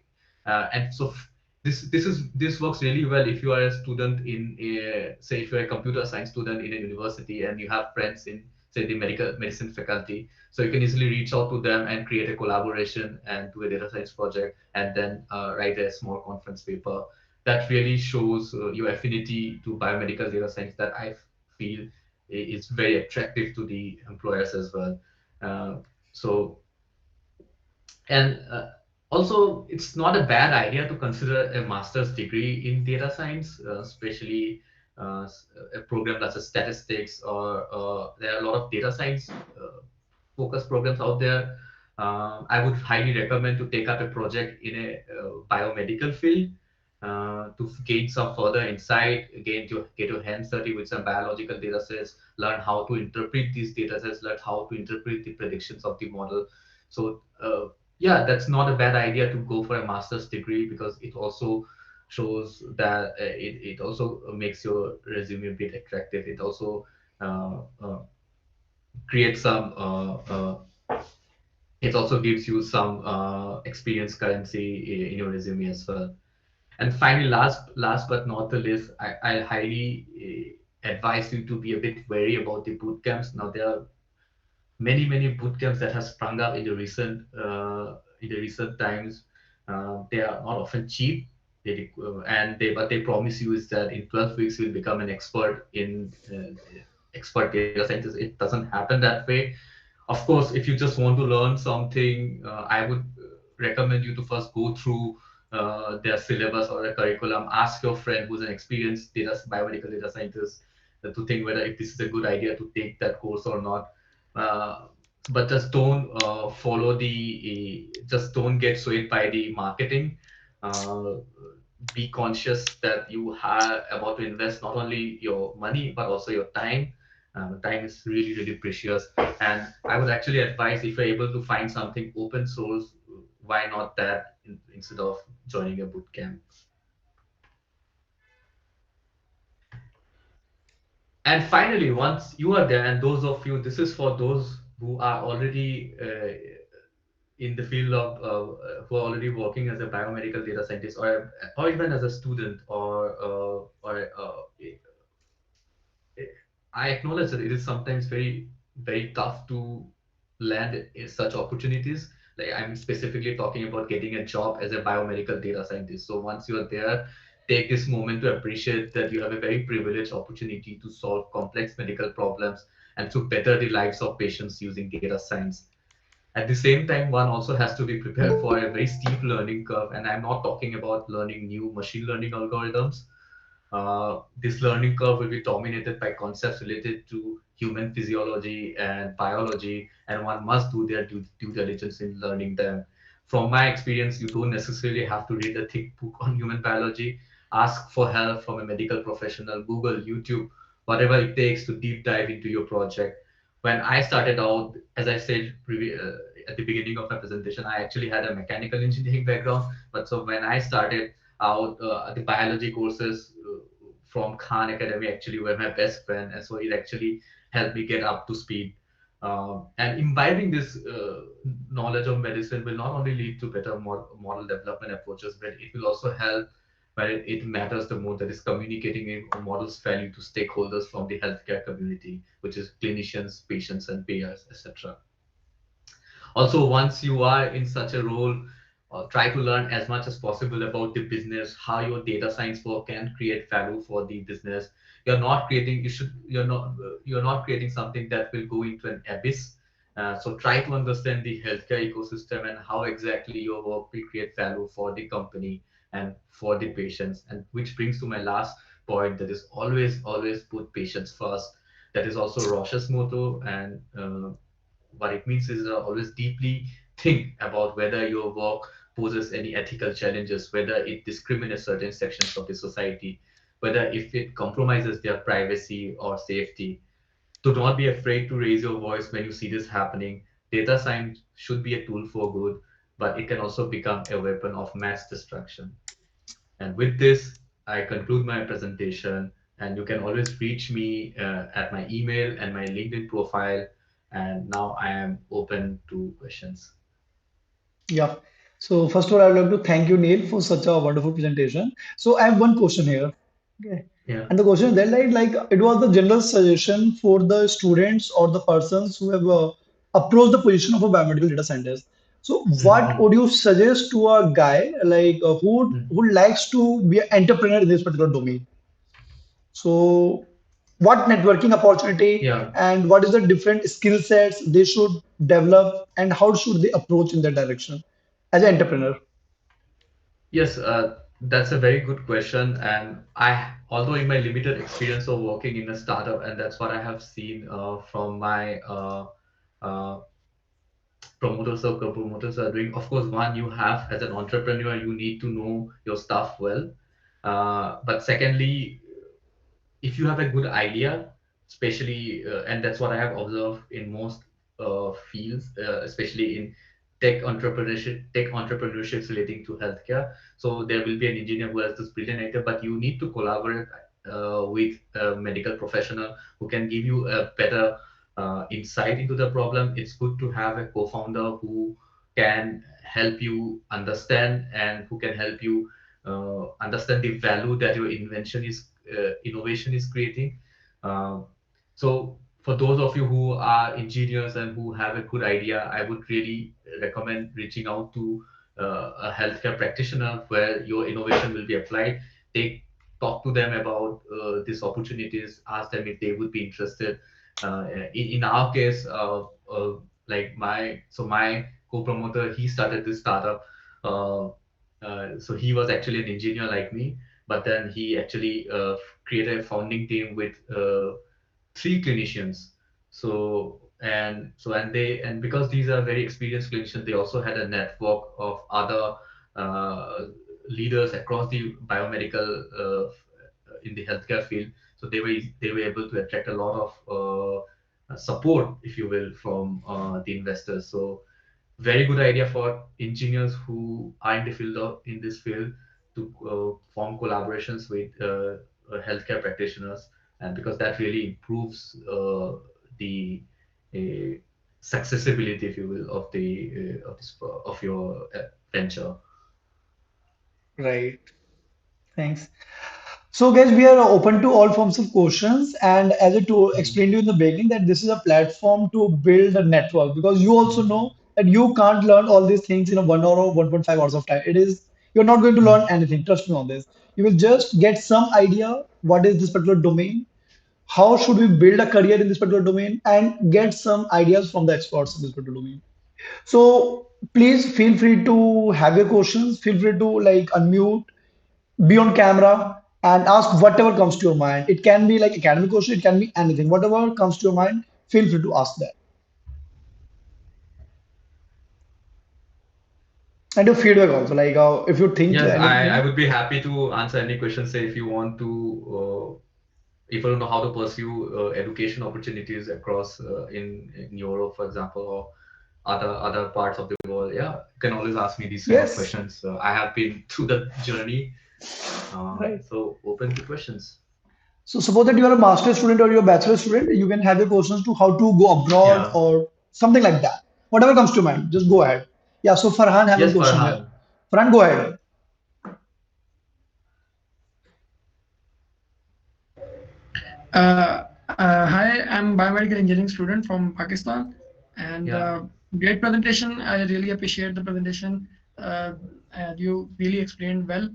And so this works really well if you are a student in say if you're a computer science student in a university and you have friends in, say, the medical medicine faculty. So you can easily reach out to them and create a collaboration and do a data science project, and then write a small conference paper that really shows your affinity to biomedical data science, that I feel is very attractive to the employers as well. Uh, so and Also, it's not a bad idea to consider a master's degree in data science, especially a program such as statistics, or there are a lot of data science focused programs out there. I would highly recommend to take up a project in a biomedical field, to gain some further insight, again to get your hands dirty with some biological data sets, learn how to interpret these data sets, learn how to interpret the predictions of the model. So yeah, that's not a bad idea to go for a master's degree, because it also shows that it also makes your resume a bit attractive. It also creates some it also gives you some experience currency in your resume as well. And finally, last but not the least, I highly advise you to be a bit wary about the boot camps. Now, there are many boot camps that have sprung up in the recent times. They are not often cheap. and what they promise you is that in 12 weeks you'll become an expert data scientist. It doesn't happen that way. Of course, if you just want to learn something, I would recommend you to first go through their syllabus or their curriculum. Ask your friend who's an experienced biomedical data scientist to think whether if this is a good idea to take that course or not. Uh, but just don't just don't get swayed by the marketing. Uh, be conscious that you are about to invest not only your money but also your time. Time is really, really precious. And I would actually advise, if you're able to find something open source, why not that instead of joining a boot camp? And finally, once you are there, and those of you, this is for those who are already in the field of who are already working as a biomedical data scientist, or even as a student, I acknowledge that it is sometimes very, very tough to land in such opportunities. Like, I'm specifically talking about getting a job as a biomedical data scientist. So once you are there, take this moment to appreciate that you have a very privileged opportunity to solve complex medical problems and to better the lives of patients using data science. At the same time, one also has to be prepared for a very steep learning curve. And I'm not talking about learning new machine learning algorithms. This learning curve will be dominated by concepts related to human physiology and biology, and one must do their due diligence in learning them. From my experience, you don't necessarily have to read a thick book on human biology. Ask for help from a medical professional, Google, YouTube, whatever it takes to deep dive into your project. When I started out, as I said at the beginning of my presentation, I actually had a mechanical engineering background. But so when I started out, the biology courses from Khan Academy actually were my best friend, and so it actually helped me get up to speed. And imbibing this knowledge of medicine will not only lead to better model development approaches, but it will also help where it matters the most, that is communicating a model's value to stakeholders from the healthcare community, which is clinicians, patients, and payers, etc. Also, once you are in such a role, try to learn as much as possible about the business, how your data science work can create value for the business. You're not creating something that will go into an abyss. So try to understand the healthcare ecosystem and how exactly your work will create value for the company and for the patients. And which brings to my last point, that is always put patients first. That is also Roche's motto. And what it means is always deeply think about whether your work poses any ethical challenges, whether it discriminates certain sections of the society, whether if it compromises their privacy or safety. Do not be afraid to raise your voice when you see this happening. Data science should be a tool for good, but it can also become a weapon of mass destruction. And with this, I conclude my presentation. And you can always reach me at my email and my LinkedIn profile. And now I am open to questions. Yeah. So first of all, I would like to thank you, Neil, for such a wonderful presentation. So I have one question here. Okay. Yeah. And the question is that like it was the general suggestion for the students or the persons who have approached the position of a biomedical data scientist. So what Mhm. would you suggest to a guy like Mhm. who likes to be an entrepreneur in this particular domain? So, what networking opportunity Yeah. and what is the different skill sets they should develop and how should they approach in that direction as an entrepreneur? Yes, that's a very good question. And although in my limited experience of working in a startup, and that's what I have seen from my uh, promoters or co-promoters are doing. Of course, one, you have as an entrepreneur, you need to know your stuff well. But secondly, if you have a good idea, especially, and that's what I have observed in most fields, especially in tech entrepreneurships relating to healthcare. So there will be an engineer who has this brilliant idea, but you need to collaborate with a medical professional who can give you a better insight into the problem. It's good to have a co-founder who can help you understand and who can help you understand the value that your innovation is creating. Um, so for those of you who are engineers and who have a good idea, I would really recommend reaching out to a healthcare practitioner where your innovation will be applied. Take Talk to them about these opportunities. Ask them if they would be interested. In our case, like my co-promoter, he started this startup. Uh, so he was actually an engineer like me, but then he actually created a founding team with three clinicians. And because these are very experienced clinicians, they also had a network of other uh, leaders across the biomedical in the healthcare field. So they were able to attract a lot of support, if you will, from the investors. So very good idea for engineers who are in the field of in this field to form collaborations with healthcare practitioners, and because that really improves the uh, successibility, if you will, of your venture. Right. Thanks. So, guys, we are open to all forms of questions. And as I Mhm. explained to you in the beginning, that this is a platform to build a network because you also Mhm. know that you can't learn all these things in a 1 hour or 1.5 hours of time. You're not going to learn Mhm. anything. Trust me on this. You will just get some idea what is this particular domain, how should we build a career in this particular domain, and get some ideas from the experts in this particular domain. So, please feel free to have your questions. Feel free to like unmute, be on camera, and ask whatever comes to your mind. It can be like academic question, it can be anything. Whatever comes to your mind, feel free to ask that. And your feedback also, like if you think Yes, I anything. would be happy to answer any questions. Say if you want to, if you don't know how to pursue education opportunities across in Europe, for example, or other parts of the world, yeah, you can always ask me these kind of Yes, questions. I have been through the journey, right. so open to questions. So suppose that you are a master student or you're a bachelor student, you can have your questions to how to go abroad Yeah. or something like that. Whatever comes to mind, just go ahead. Yeah, so Farhan have a Yes, question here. Farhan. Farhan, go ahead. Hi, I'm biomedical engineering student from Pakistan, and Yeah. great presentation. I really appreciate the presentation. And you really explained well.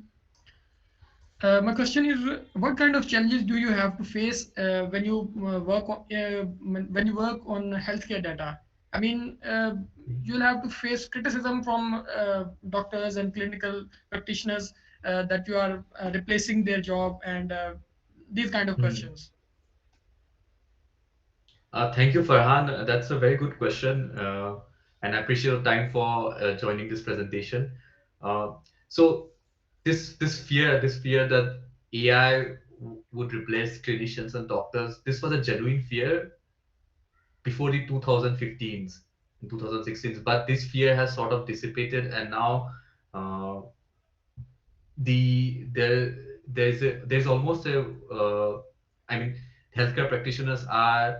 My question is, what kind of challenges do you have to face when you when you work on healthcare data? I mean, you'll have to face criticism from doctors and clinical practitioners that you are replacing their job and these kind of Mhm. questions. Thank you, Farhan. That's a very good question, and I appreciate your time for joining this presentation. Uh, so, this fear that AI would replace clinicians and doctors, this was a genuine fear before the 2015s and 2016s, but this fear has sort of dissipated, and now uh, there's almost a I mean, healthcare practitioners are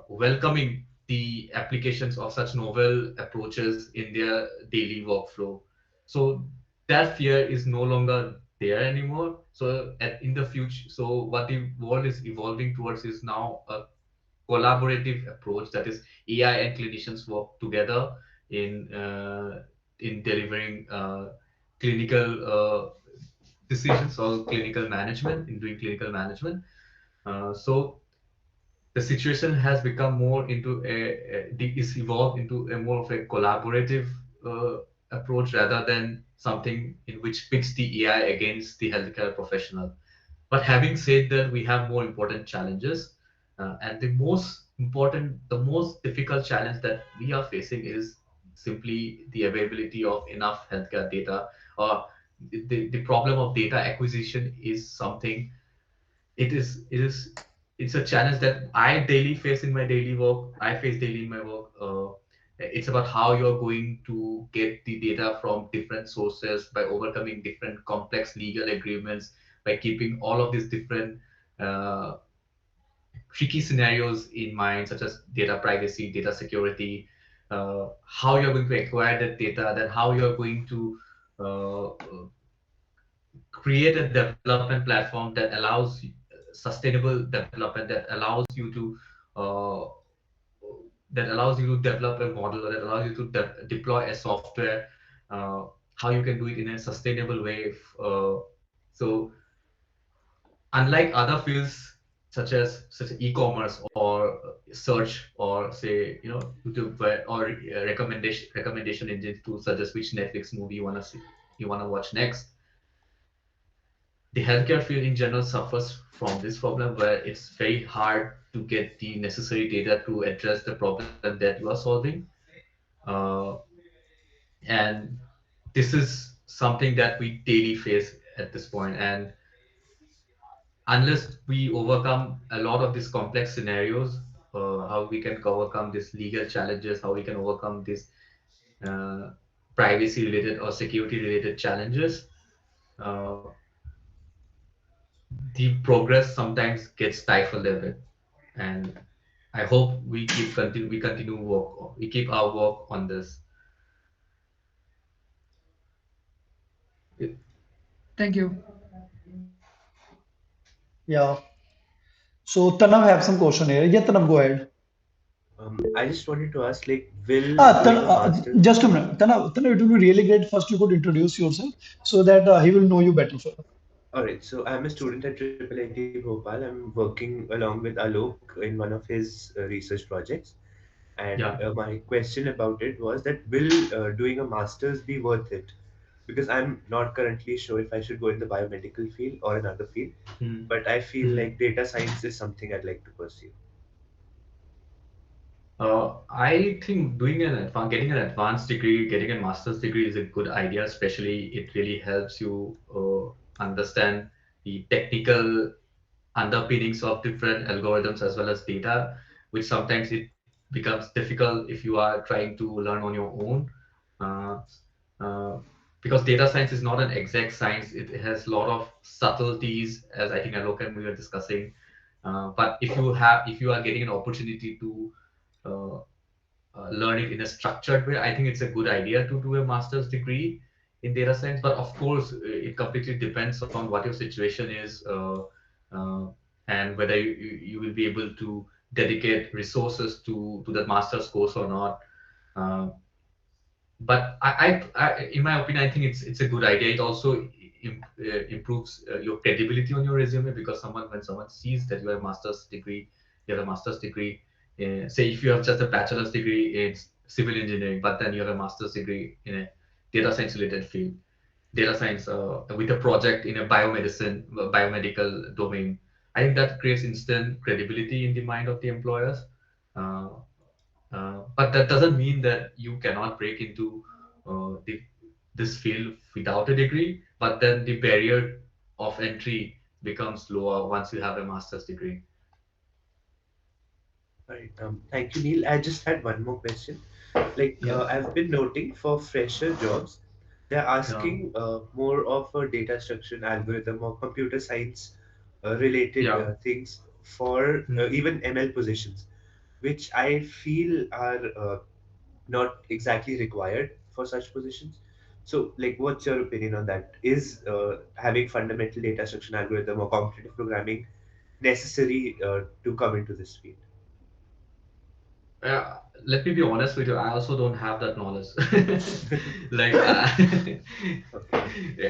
welcoming the applications of such novel approaches in their daily workflow. So that fear is no longer there anymore. So in the future, so what the world is evolving towards is now a collaborative approach, that is AI and clinicians work together in delivering clinical decisions or clinical management, in doing clinical management. So the situation has become more into is evolved into a more of a collaborative uh, approach rather than something in which pits the AI against the healthcare professional. But having said that, we have more important challenges, and the most difficult challenge that we are facing is simply the availability of enough healthcare data, or the problem of data acquisition is something. It is it's a challenge that I daily face in my daily work. I face daily in my work. It's about how you're going to get the data from different sources by overcoming different complex legal agreements, by keeping all of these different uh, tricky scenarios in mind, such as data privacy, data security, how you're going to acquire that data, then how you're going to create a development platform that allows sustainable development, uh, that allows you to develop a model, or that allows you to deploy a software uh, how you can do it in a sustainable way. So unlike other fields such as e-commerce or search, or say YouTube, or recommendation engines to suggest which Netflix movie you want to watch next, the healthcare field in general suffers from this problem where it's very hard to get the necessary data to address the problem that you are solving. Uh, and this is something that we daily face at this point. And unless we overcome a lot of these complex scenarios, how we can overcome these legal challenges, how we can overcome these uh, privacy related or security related challenges, uh, the progress sometimes gets stifled a bit. And I hope we continue work, we keep our work on this. It- Thank you. Yeah. So Tanav have some question here. Yeah, Tanav, go ahead. I just wanted to ask, like, will doing a master's? Just a minute. Tanav, it will be really great first you could introduce yourself so that he will know you better. All right, so I'm a student at IIIT Bhopal. I'm working along with Alok in one of his research projects. And yeah. my question about it was that will doing a master's be worth it? Because I'm not currently sure if I should go in the biomedical field or another field, Hmm. but I feel Hmm. like data science is something I'd like to pursue. I think getting an advanced degree, getting a master's degree is a good idea. Especially, it really helps you understand the technical underpinnings of different algorithms as well as data, which sometimes it becomes difficult if you are trying to learn on your own. Uh, uh, because data science is not an exact science, it has a lot of subtleties, as I think Alok and we were discussing. But if you are getting an opportunity to uh, learn it in a structured way, I think it's a good idea to do a master's degree in data science. But of course, it completely depends on what your situation is, uh, and whether you will be able to dedicate resources to that master's course or not. Uh, but in my opinion, I think it's a good idea. It also improves your credibility on your resume, because when someone sees that you have a master's degree. Say if you have just a bachelor's degree in civil engineering, but then you have a master's degree in a data science related field, data science with a project in a biomedical domain. I think that creates instant credibility in the mind of the employers. Uh, but that doesn't mean that you cannot break into this field without a degree. But then the barrier of entry becomes lower once you have a master's degree. All right. Thank you, Neil. I just had one more question. Like, Yeah, I've been noting for fresher jobs, they're yeah, asking more of a data structure and algorithm or computer science related yeah. things for Hmm. even ML positions, which I feel are not exactly required for such positions. So, like, what's your opinion on that? Is having fundamental data structure and algorithm or competitive programming necessary to come into this field? Let me be honest with you. I also don't have that knowledge. Like, Okay.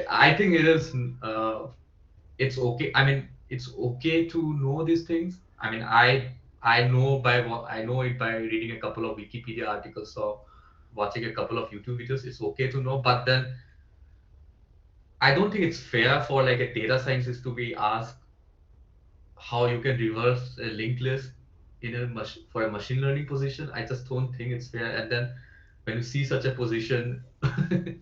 I think it is. It's okay. I mean, it's okay to know these things. I mean, I know by what I know it by reading a couple of Wikipedia articles or watching a couple of YouTube videos. It's okay to know, but then I don't think it's fair for like a data scientist to be asked how you can reverse a linked list for a machine learning position. I just don't think it's fair. And then when you see such a position that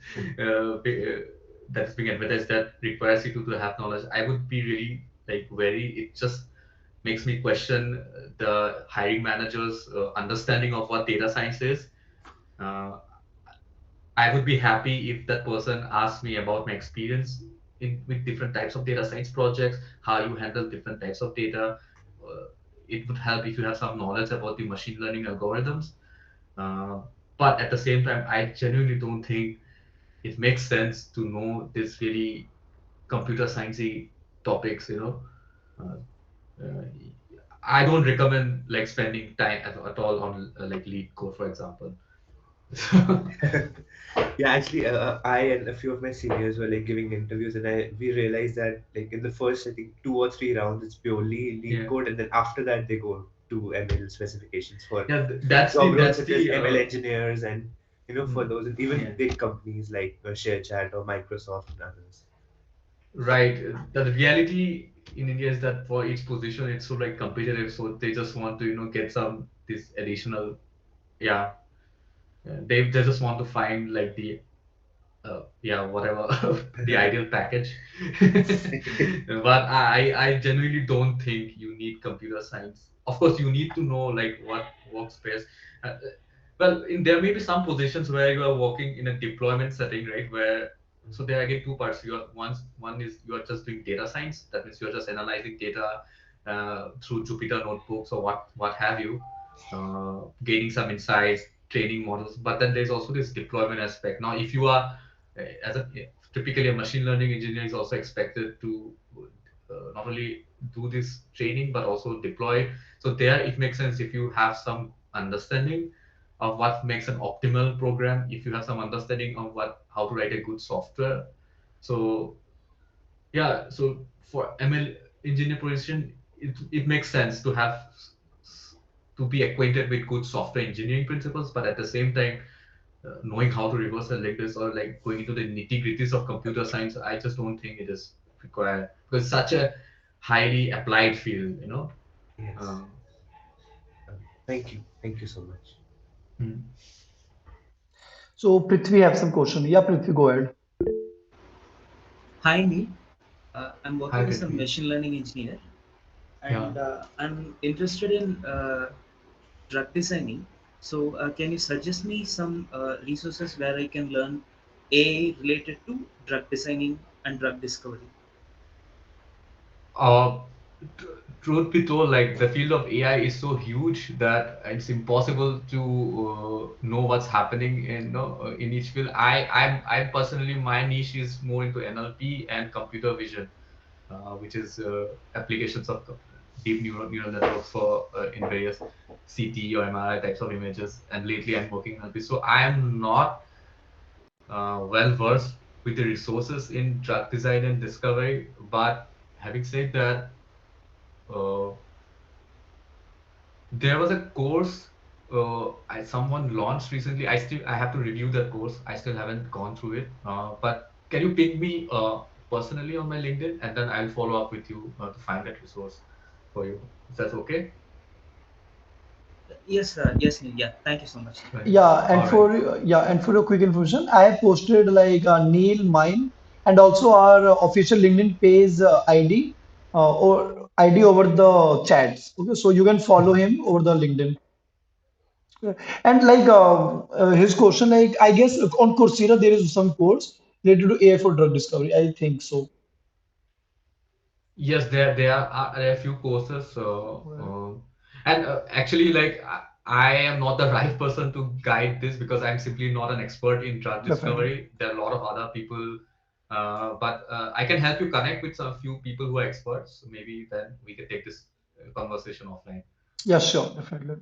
is being advertised that requires you to have knowledge, I would be really like very. It just makes me question the hiring manager's understanding of what data science is. Uh, I would be happy if that person asked me about my experience with different types of data science projects, how you handle different types of data. Uh, it would help if you have some knowledge about the machine learning algorithms. Uh, but at the same time, I genuinely don't think it makes sense to know this really computer sciencey topics. Uh, uh, I don't recommend like spending time at all on like lead code, for example. Yeah, actually, I and a few of my seniors were like giving interviews, and I we realized that like in the first, I think 2 or 3 rounds, it's purely lead Yeah, code, and then after that they go to ML specifications for yeah. That's the job roles that's such as the ML engineers, and for mm, those even yeah. big companies like ShareChat or Microsoft and others. Right. The reality in India is that for each position, it's so like competitive. So they just want to, get some this additional, yeah. They just want to find like the yeah, whatever the ideal package. But I genuinely don't think you need computer science. Of course, you need to know like what works best. Well, there may be some positions where you are working in a deployment setting, right? Where so there are again two parts. One is you are just doing data science. That means you are just analyzing data through Jupyter notebooks or what have you, gaining some insights, training models. But then there's also this deployment aspect. Now, if you are as a typically a machine learning engineer is also expected to not only do this training but also deploy it. So there it makes sense if you have some understanding of what makes an optimal program, if you have some understanding of what how to write a good software. So yeah, so for ML engineer position, it makes sense to have to be acquainted with good software engineering principles, but at the same time knowing how to reverse a like this or like going into the nitty gritties of computer science, I just don't think it is required because it's such a highly applied field. Yes. Uh, Thank you so much. mm. So Prithvi have some question. Yeah, Prithvi, go ahead. Hi Neel, I'm Hi, working as a Prithvi. machine learning engineer Yeah. and I'm interested in drug designing. So, can you suggest me some resources where I can learn AI related to drug designing and drug discovery? Uh, tr- Truth be told, like the field of AI is so huge that it's impossible to know what's happening in each field. I'm personally my niche is more into NLP and computer vision, which is applications of deep neural networks for in various CT or MRI types of images. And lately, I'm working in NLP, so I am not well versed with the resources in drug design and discovery. But having said that, uh, there was a course someone launched recently. I have to review that course. I still haven't gone through it. But can you ping me personally on my LinkedIn, and then I'll follow up with you to find that resource for you. Is that okay? Yes, Neel. Yeah, thank you so much. Right. Yeah, and All right. for your quick information, I have posted like Neil mine and also our official LinkedIn page ID or ID over the chats. Okay, so you can follow him over the LinkedIn. And like his question, like I guess on Coursera there is some course related to AI for drug discovery. I think so. Yes, there are a few courses, Well, and actually, like I am not the right person to guide this because I'm simply not an expert in drug definitely. discovery. There are a lot of other people, but I can help you connect with some few people who are experts. So maybe then we can take this conversation offline. Yeah, sure, definitely.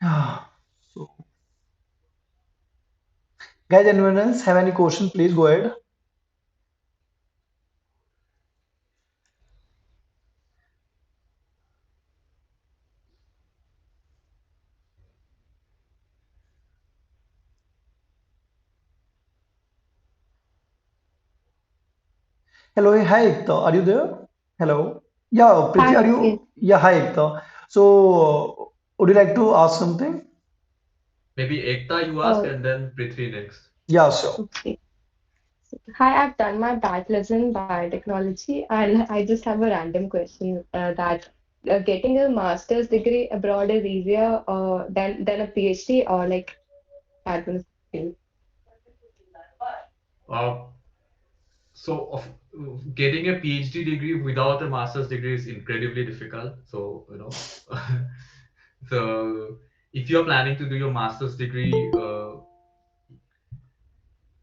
Yeah. So, guys, anyone else have any question? Please go ahead. Hello, hey, hi, Ekta. Are you there? Hello. Yeah, Prithvi, are Hi, yes. you? Yeah, hi, Ekta. So, would you like to ask something? Maybe Ekta you ask, Uh, and then Prithvi next. Yeah, sure. okay. Hi, I've done my bachelor's in biotechnology, and I just have a random question that getting a master's degree abroad is easier than a PhD, or like that was Uh, Getting a PhD degree without a master's degree is incredibly difficult. So if you're planning to do your master's degree,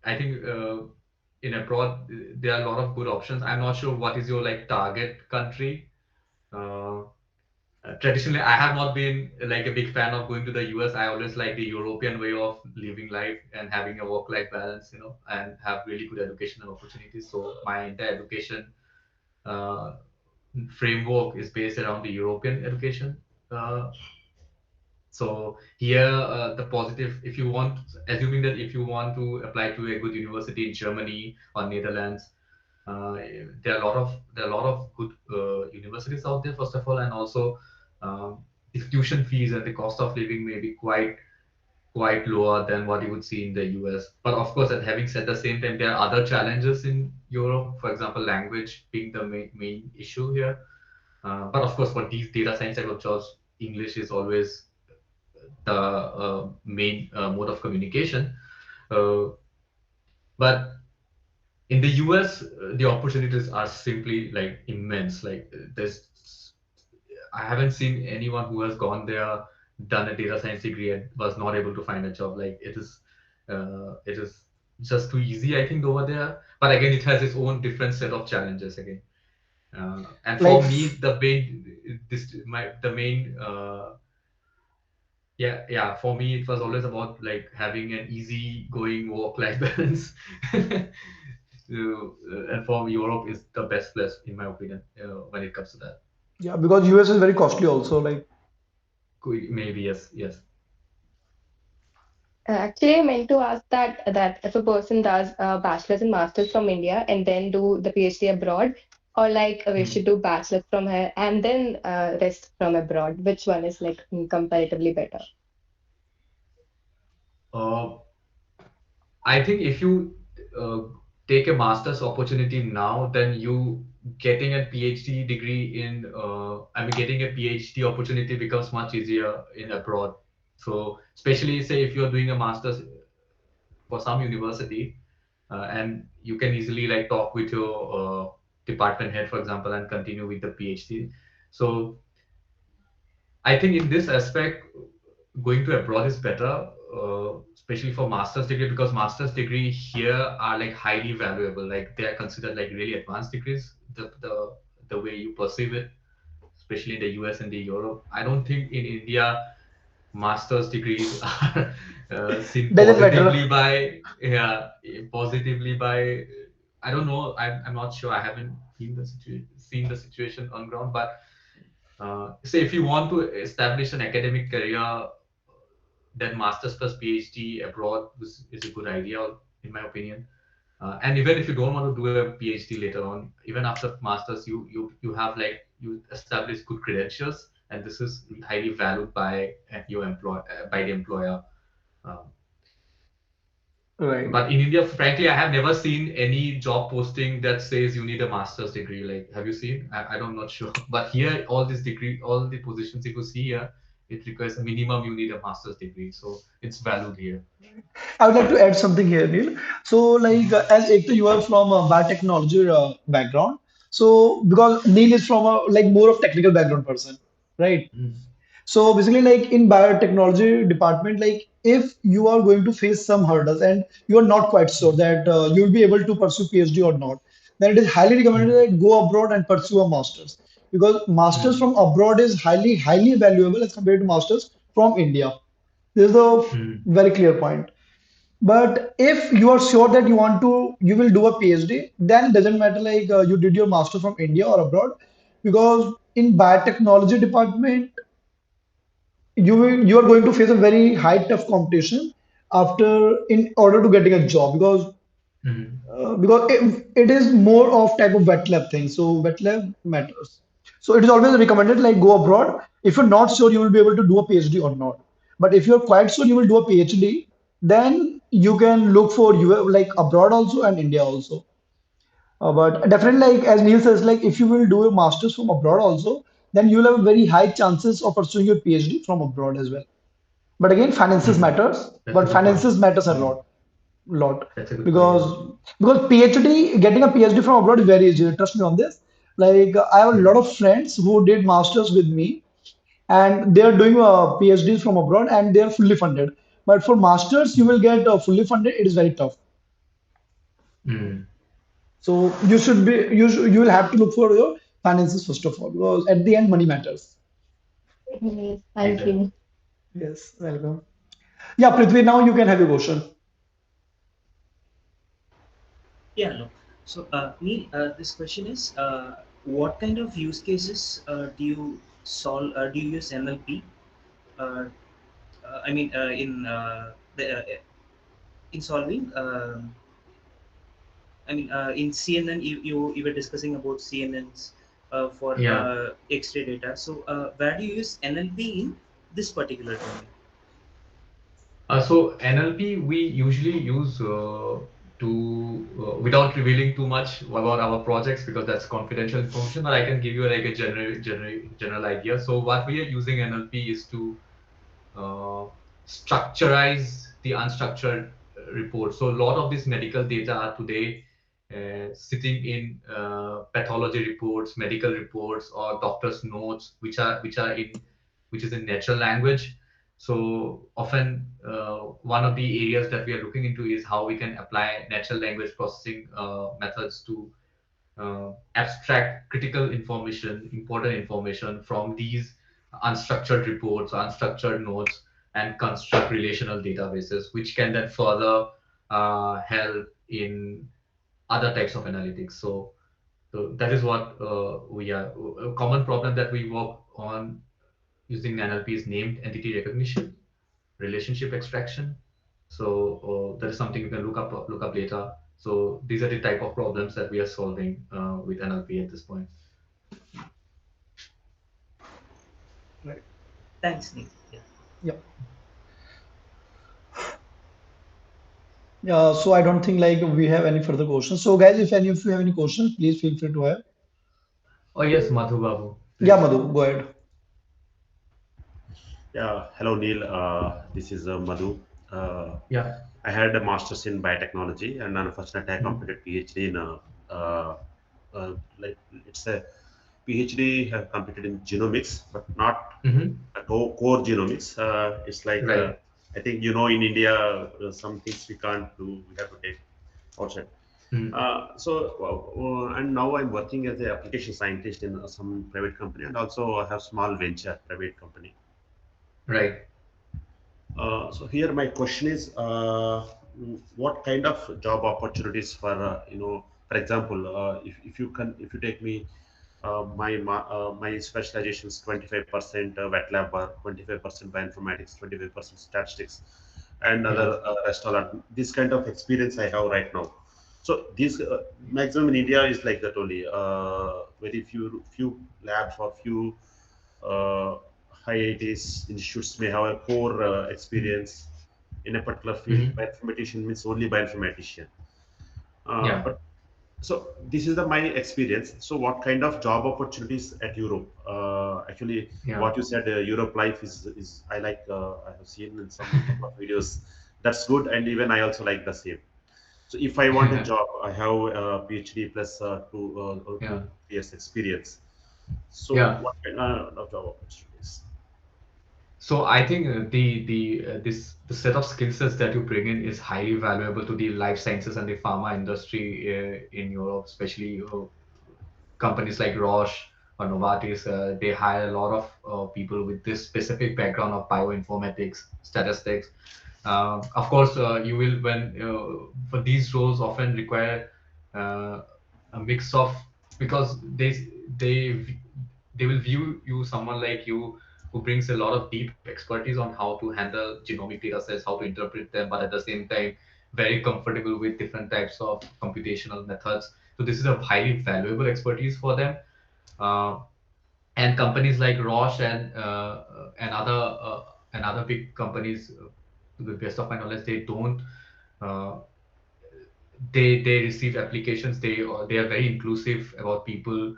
I think in abroad there are a lot of good options. I'm not sure what is your like target country. Uh, Traditionally, I have not been like a big fan of going to the US. I always like the European way of living life and having a work-life balance, and have really good educational opportunities. So my entire education uh, framework is based around the European education. Uh, so here, the positive, if you want, assuming that if you want to apply to a good university in Germany or Netherlands, uh, there are a lot of good universities out there, first of all, and also the tuition fees and the cost of living may be quite lower than what you would see in the US. But of course, at having said the same time, there are other challenges in Europe. For example, language being the main issue here. But of course, for these data science type of jobs, English is always the main mode of communication. Uh, but in the US, the opportunities are simply like immense. Like I haven't seen anyone who has gone there, done a data science degree, and was not able to find a job. Like it is just too easy, I think, over there. But again, it has its own different set of challenges again. And Like, for me, the main yeah, yeah. For me, it was always about like having an easy going work-life balance. And for Europe is the best place, in my opinion, when it comes to that. yeah, because US is very costly also. Like, Maybe yes, yes. Actually, I meant to ask that if a person does a bachelor's and master's from India and then do the PhD abroad, or like we Hmm. should do bachelor's from here and then rest from abroad, which one is like comparatively better? Uh, I think if you uh, take a master's opportunity now, then you getting a PhD degree getting a PhD opportunity becomes much easier in abroad. So, especially say if you're doing a master's for some university, and you can easily like talk with your department head, for example, and continue with the PhD. So, I think in this aspect, going to abroad is better, especially for master's degree because master's degree here are like highly valuable. Like they are considered like really advanced degrees. The way you perceive it, especially in the US and the Europe. I don't think in India master's degrees are seen doesn't matter. positively by yeah positively by. I don't know. I'm not sure. I haven't seen the situation on ground, but say if you want to establish an academic career, then masters plus PhD abroad is a good idea, in my opinion. And even if you don't want to do a PhD later on, even after masters, you have like you establish good credentials, and this is highly valued by by the employer. Um, Right. but in India, frankly, I have never seen any job posting that says you need a master's degree. Like, have you seen? I'm not sure. But here, all the positions if you see here, it requires a minimum you need a master's degree. So it's valued here. I would like to add something here, Neil. So, like, as Ekta, you are from a biotechnology background. So, because Neil is from a like more of technical background person, right? Mm, So basically, like in biotechnology department, like if you are going to face some hurdles and you are not quite sure that you will be able to pursue PhD or not, then it is highly recommended mm, that go abroad and pursue a master's because masters mm, from abroad is highly valuable as compared to masters from India. This is a mm, very clear point. But if you are sure that you will do a PhD, then it doesn't matter like you did your master from India or abroad, because in biotechnology department you are going to face a very high tough competition after in order to getting a job mm, because it is more of type of wet lab thing, so wet lab matters. So it is always recommended like go abroad if you're not sure you will be able to do a PhD or not, but if you're quite sure you will do a PhD, then you can look for you like abroad also and India also. But definitely, like as Neil says, like if you will do a master's from abroad also, then you'll have very high chances of pursuing your PhD from abroad as well. But again, finances mm. matters. That's a But good point. finances matters a Mm, lot that's a good point. because Yes. PhD getting a PhD from abroad is very easy. Trust me on this. Like I have a lot Mm, of friends who did masters with me, and they are doing PhDs from abroad, and they are fully funded. But for masters, you will mm, get fully funded. It is very tough. mm. So you will have to look for your finances first of all because at the end money matters. Yes, Thank thank you. you. Yes, welcome. Yeah, Prithvi, now you can have your question. Yeah, no. So, Neil, this question is, what kind of use cases do you solve? Do you use NLP? Uh, I mean, in solving. I mean, in CNN, you were discussing about CNNs for Yeah. X-ray data. So, where do you use NLP in this particular domain? So NLP we usually use to without revealing too much about our projects because that's confidential information. But I can give you like a general idea. So what we are using NLP is to uh, structurize the unstructured reports. So a lot of this medical data are today sitting in pathology reports, medical reports, or doctors' notes, which is in natural language. So often, one of the areas that we are looking into is how we can apply natural language processing methods to abstract critical information, important information from these unstructured reports, unstructured notes, and construct relational databases, which can then further help in other types of analytics. So that is what we are. A common problem that we work on using NLP is named entity recognition, relationship extraction. So that is something you can look up later. So these are the type of problems that we are solving with NLP at this point. Right. Thanks, Neil. Yeah. Yeah. Yeah. So I don't think like we have any further questions. So guys, if any of you have any questions, please feel free to have. Oh yes, Madhu Babu, Yeah, please. Madhu, go ahead. Yeah, hello Neil. This is Madhu. Uh, Yeah. I had a master's in biotechnology, and unfortunately, I Mhm. completed PhD in uh, like it's a PhD have completed in genomics, but not Mhm. a core genomics. It's like Right. I think in India some things we can't do. We have to take outside. Mhm. And now I'm working as an application scientist in some private company, and also I have small venture private company. Right. So here my question is, what kind of job opportunities for for example, if you take me, my specialization is 25% wet lab work, 25% bioinformatics, 25% statistics, and Yeah. other rest all that. This kind of experience I have right now. So this maximum in India is like that only. Very few labs or few uh, IITs institutes may have a core Mhm. experience in a particular field. Mhm. Bioinformatician means only bioinformatician. Yeah. But so this is the my experience. So what kind of job opportunities at Europe? Actually, Yeah. what you said, Europe life is I like. I have seen in some couple of videos. That's good, and even I also like the same. So if I want a job, I have a PhD plus Yeah. 2 years experience. So Yeah. what kind of job opportunities? So I think the set of skill sets that you bring in is highly valuable to the life sciences and the pharma industry in Europe, especially companies like Roche or Novartis. They hire a lot of people with this specific background of bioinformatics, statistics. Of course, you will when for these roles often require uh, a mix of because they they will view you someone like you who brings a lot of deep expertise on how to handle genomic data sets, how to interpret them, but at the same time very comfortable with different types of computational methods. So this is a highly valuable expertise for them. Uh, and companies like Roche and other big companies, to the best of my knowledge, they don't uh, they receive applications. They are very inclusive about people.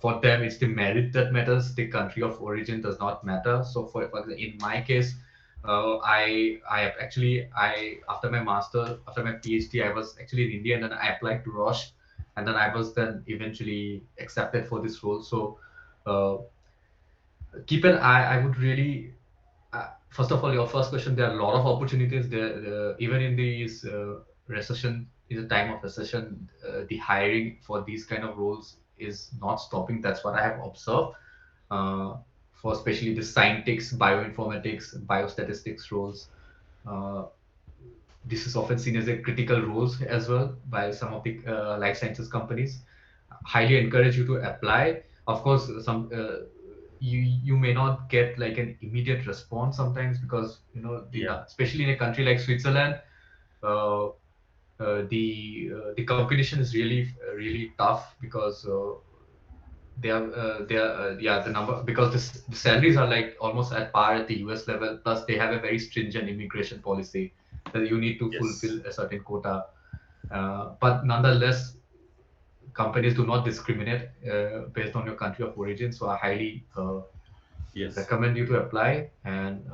For them, it's the merit that matters. The country of origin does not matter. So, for example, in my case, I have actually I after my PhD, I was actually in India, and then I applied to Roche, and then I was then eventually accepted for this role. So. Uh, Keep an eye. I would really first of all, your first question, there are a lot of opportunities there. Even in these recession, in the time of recession, the hiring for these kind of roles is not stopping. That's what I have observed uh, for especially the scientists, bioinformatics, biostatistics roles. Uh, this is often seen as a critical roles as well by some of the life sciences companies. Highly encourage you to apply. Of course, some you may not get like an immediate response sometimes because the Yeah. especially in a country like Switzerland, uh, the competition is really tough because they are yeah, the number, because the salaries are like almost at par at the US level, plus they have a very stringent immigration policy that you need to fulfill Yes. a certain quota, but nonetheless companies do not discriminate based on your country of origin, so I highly Yes. recommend you to apply. And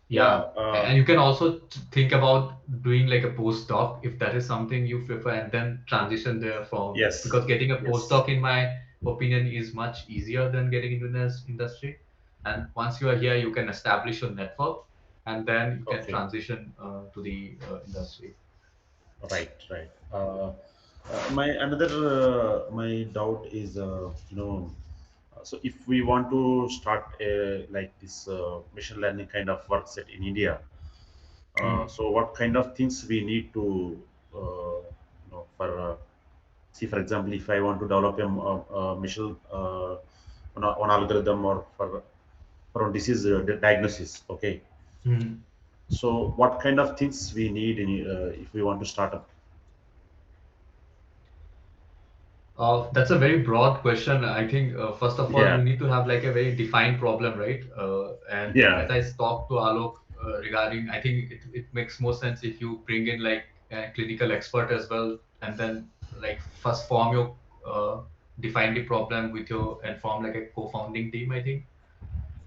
Yeah. yeah, and you can also think about doing like a postdoc if that is something you prefer, and then transition there from, Yes. because getting a Yes. postdoc, in my opinion, is much easier than getting into this industry. And once you are here, you can establish your network, and then you can Okay. transition to the industry. Right. Right. My another my doubt is so if we want to start like this machine learning kind of work set in India, Mm. so what kind of things we need to for see, for example, if I want to develop a machine on algorithm or for disease diagnosis, okay, Mm. so what kind of things we need if we want to start up? That's a very broad question. I think first of all, Yeah. you need to have like a very defined problem, right? And Yeah. as I talked to Alok regarding, I think it makes more sense if you bring in like a clinical expert as well, and then like first form your define the problem with your, and form like a co-founding team, I think.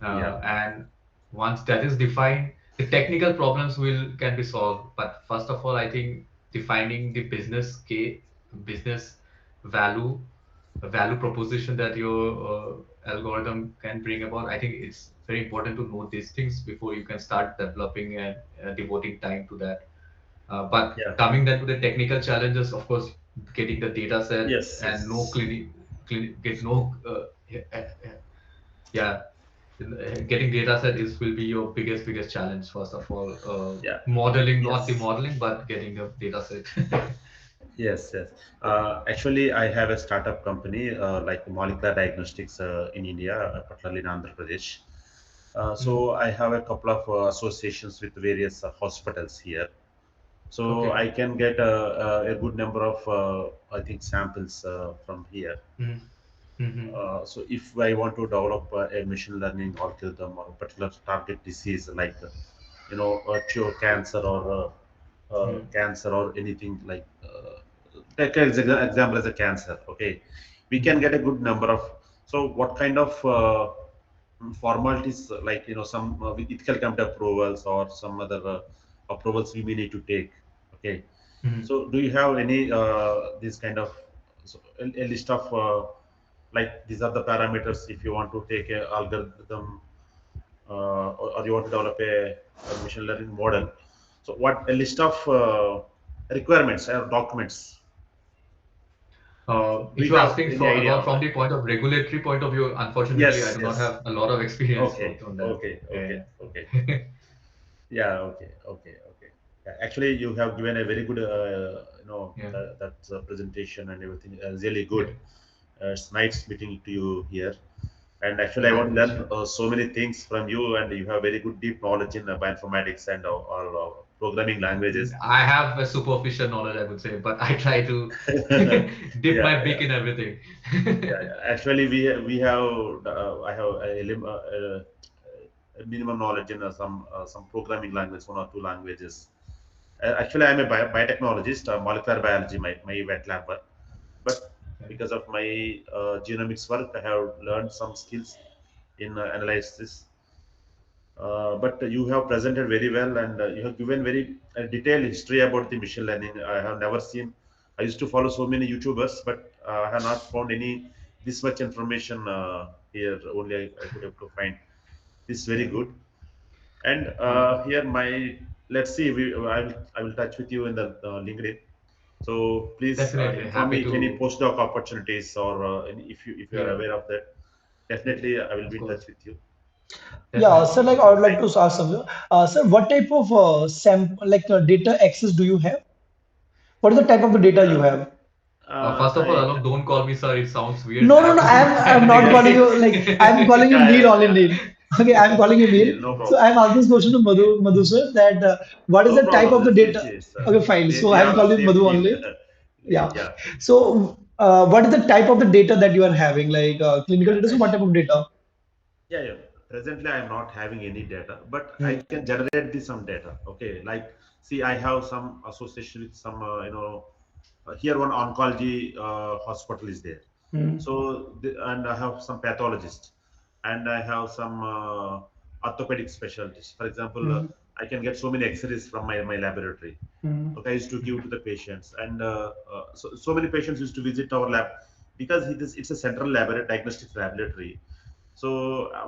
Yeah. And once that is defined, the technical problems will can be solved. But first of all, I think defining the business value value proposition that your algorithm can bring about, I think it's very important to know these things before you can start developing and devoting time to that. But Yeah. coming then to the technical challenges, of course, getting the data set Yes. and no Yes. get no yeah, getting data set is will be your biggest challenge. First of all, Yeah. modeling, not the Yes. modeling, but getting the data set. Yes, yes. Actually, I have a startup company like molecular diagnostics in India, particularly in Andhra Pradesh. Mm, So I have a couple of associations with various hospitals here. So okay. I can get a good number of, I think, samples from here. Mm, mm-hmm, So if I want to develop a machine learning algorithm or a particular target disease like cure cancer or mm, cancer or anything like take as example as a cancer, okay, we can mm, get a good number of. So what kind of formalities like some with ethical company approvals or some other approvals we may need to take, okay, mm. so do you have any this kind of so a list of like these are the parameters if you want to take a algorithm or you want to develop a machine learning model. So what a list of requirements or documents? Do If you you're have asking any from idea about on from that? the point of regulatory point of view, unfortunately, I Yes, do not yes. have a lot of experience Okay, worked on that. okay, okay, Yeah, okay. yeah. Yeah, okay, okay, okay. Yeah, actually, you have given a very good, Yeah, that presentation and everything. Really yeah, good. It's nice meeting to you here. And actually, I my want to pleasure. learn so many things from you, and you have very good, deep knowledge in bioinformatics and all programming languages. I have a superficial knowledge, I would say, but I try to Yeah, dip my yeah, beak in everything. yeah. Actually, we have I have a minimum knowledge in some programming language, one or two languages. Actually, I'm a biotechnologist, molecular biology, my wet lab work. But because of my genomics work, I have learned some skills in analysis. But you have presented very well, and you have given very detailed history about the machine learning. I have never seen. I used to follow so many YouTubers, but I have not found any this much information here. Only I could able to find this very Yeah. good. And Uh, here my let's see. I will touch with you in the LinkedIn. So please Definitely inform happy me if any to. postdoc opportunities or if you are Yeah. aware of that. Definitely, I will Of be in touch course. with you. Yeah, Definitely. sir, like Of I would course. like to ask something. Sir, what type of data access do you have? What is the type of the data you Uh, have? First of all, I Alok, don't call me sir. It sounds weird. No, I no, have no. to be I'm quiet not calling again. you like I'm calling you yeah, Neel yeah, only yeah. Neel. Okay, I'm calling you Neel. Neil, no So problem. I'm asking this question to Madhu sir that what is No the type problem. of the Let's see. data? See, Okay, fine. we, So we I'm have the calling same Madhu field. only. Yeah. yeah. So what is the type of the data that you are having? Like clinical Yeah, data. So what type of data? yeah, yeah. Presently, I'm not having any data, but I Hmm. can generate some data. Okay, like see, I have some association with some, here one oncology hospital is there. Hmm. So, and I have some pathologists, and I have some orthopedic specialties. For example, Hmm. I can get so many X-rays from my laboratory. Hmm. Okay, I used to give to the patients, and so many patients used to visit our lab because it's a central laboratory, diagnostic laboratory. So,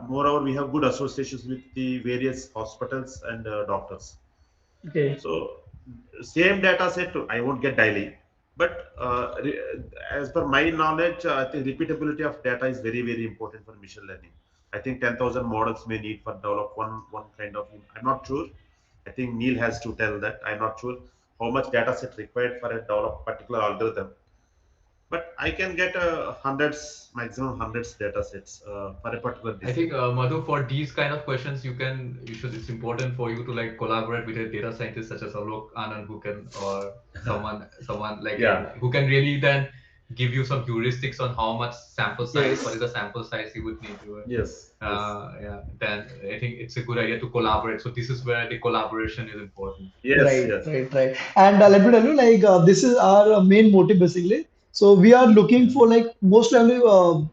moreover, we have good associations with the various hospitals and doctors. Okay. So, same data set I won't get daily, but as per my knowledge, I think repeatability of data is very very important for machine learning. I think 10,000 models may need for develop one kind of. I'm not sure. I think Neil has to tell that. I'm not sure how much data set required for a develop particular algorithm, but I can get hundreds, maximum hundreds data sets for a particular I disease. think Madhu, for these kind of questions, you should. It's important for you to like collaborate with a data scientist such as Alok Anand, who can or someone like Yeah. who can really then give you some heuristics on how much sample size, what is Yes. the sample size you would need to. Yes. Yes. Yeah, then I think it's a good idea to collaborate. So this is where the collaboration is important. Yes. Right, Yes. right, right. And let me tell you, like this is our main motive basically. So we are looking for Mm. like most probably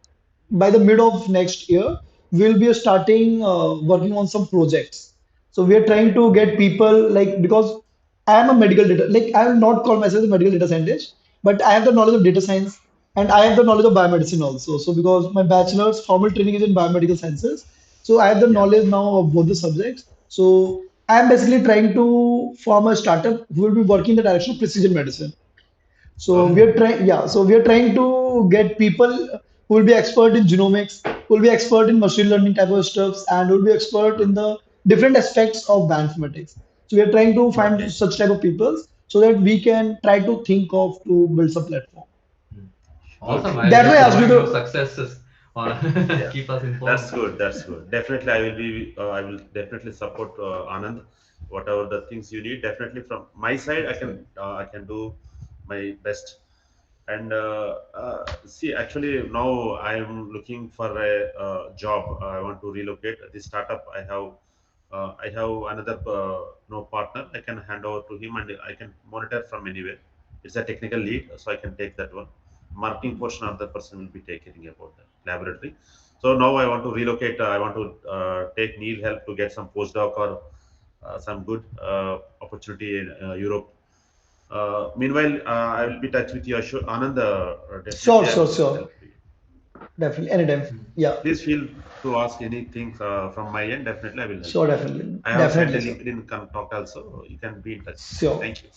by the mid of next year, we'll be starting working on some projects. So we are trying to get people like because I am a medical data like I will not call myself a medical data scientist, but I have the knowledge of data science and I have the knowledge of biomedicine also. So because my bachelor's formal training is in biomedical sciences, so I have the Yeah. knowledge now of both the subjects. So I'm basically trying to form a startup who will be working in the direction of precision medicine. So we Okay. are trying, yeah. So we are trying to get people who will be expert in genomics, who will be expert in machine learning type of stuffs, and who will be expert in Hmm. the different aspects of bioinformatics. So we are trying to find Okay. such type of people so that we can try to think of to build some platform. Mm. Good. Awesome. I That way, wish Good. you ask all you your to. successes. Yeah. Keep us That's informed. good. That's good. Definitely, I will be. I will definitely support Anand. Whatever the things you need, definitely from my side, I can do my best. And see, actually, now I am looking for a job. I want to relocate. This startup, I have another no partner. I can hand over to him, and I can monitor from anywhere. It's a technical lead, so I can take that one. Marketing portion of the person will be taking about the laboratory. So now I want to relocate. I want to take Neil help to get some postdoc or some good opportunity in Europe. Meanwhile, I will be in touch with you, Anand. Sure, Definitely, I sure, will sure. help you. Definitely, anytime. Mm. Yeah, Please feel to ask anything from my end. Definitely, I will help sure, you. definitely, I have sent a definitely, sir. LinkedIn contact also. You can be in touch with me. Sure. Thank you.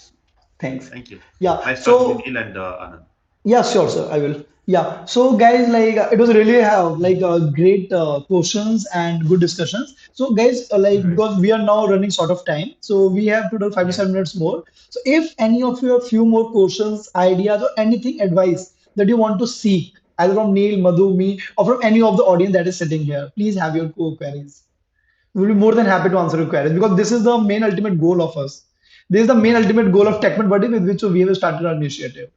Thanks. Thank you. Yeah. Nice talking to So Neil and Anand. yeah, sure, sir. I will. Yeah. So, guys, like it was really like great questions and good discussions. So, guys, like Right. because we are now running short of time, so we have to do 5 to 7 minutes Yes. more. So, if any of you have few more questions, ideas, or anything advice that you want to seek, either from Neil, Madhu, me, or from any of the audience that is sitting here, please have your queries. We'll be more than happy to answer your queries because this is the main ultimate goal of us. This is the main Mm. ultimate goal of TechMed Buddy with which we have started our initiative.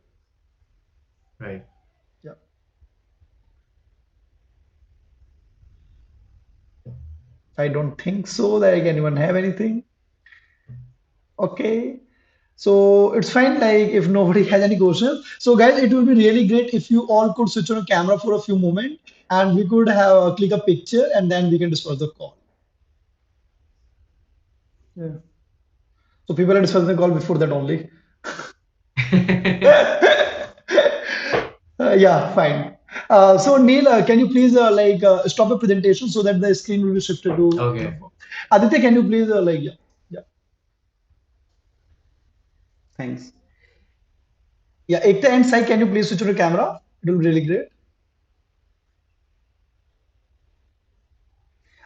Right. Yeah. I don't think so. Like anyone have anything? Okay. So it's fine. Like if nobody has any questions. So guys, it will be really great if you all could switch on a camera for a few moments and we could have click a picture and then we can discuss the call. Yeah. So people are discussing the call before that only. Yeah, fine. So Neil, can you please stop the presentation so that the screen will be shifted to the Okay. phone. Aditya, can you please yeah, yeah, thanks. Yeah, Ekta and Sai, can you please switch on the camera? It will be really great.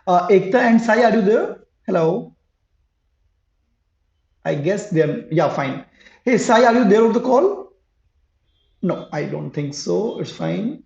Ekta and Sai, are you there? Hello. I guess they're, yeah, fine. Hey, Sai, are you there on the call? No, I don't think so. It's fine.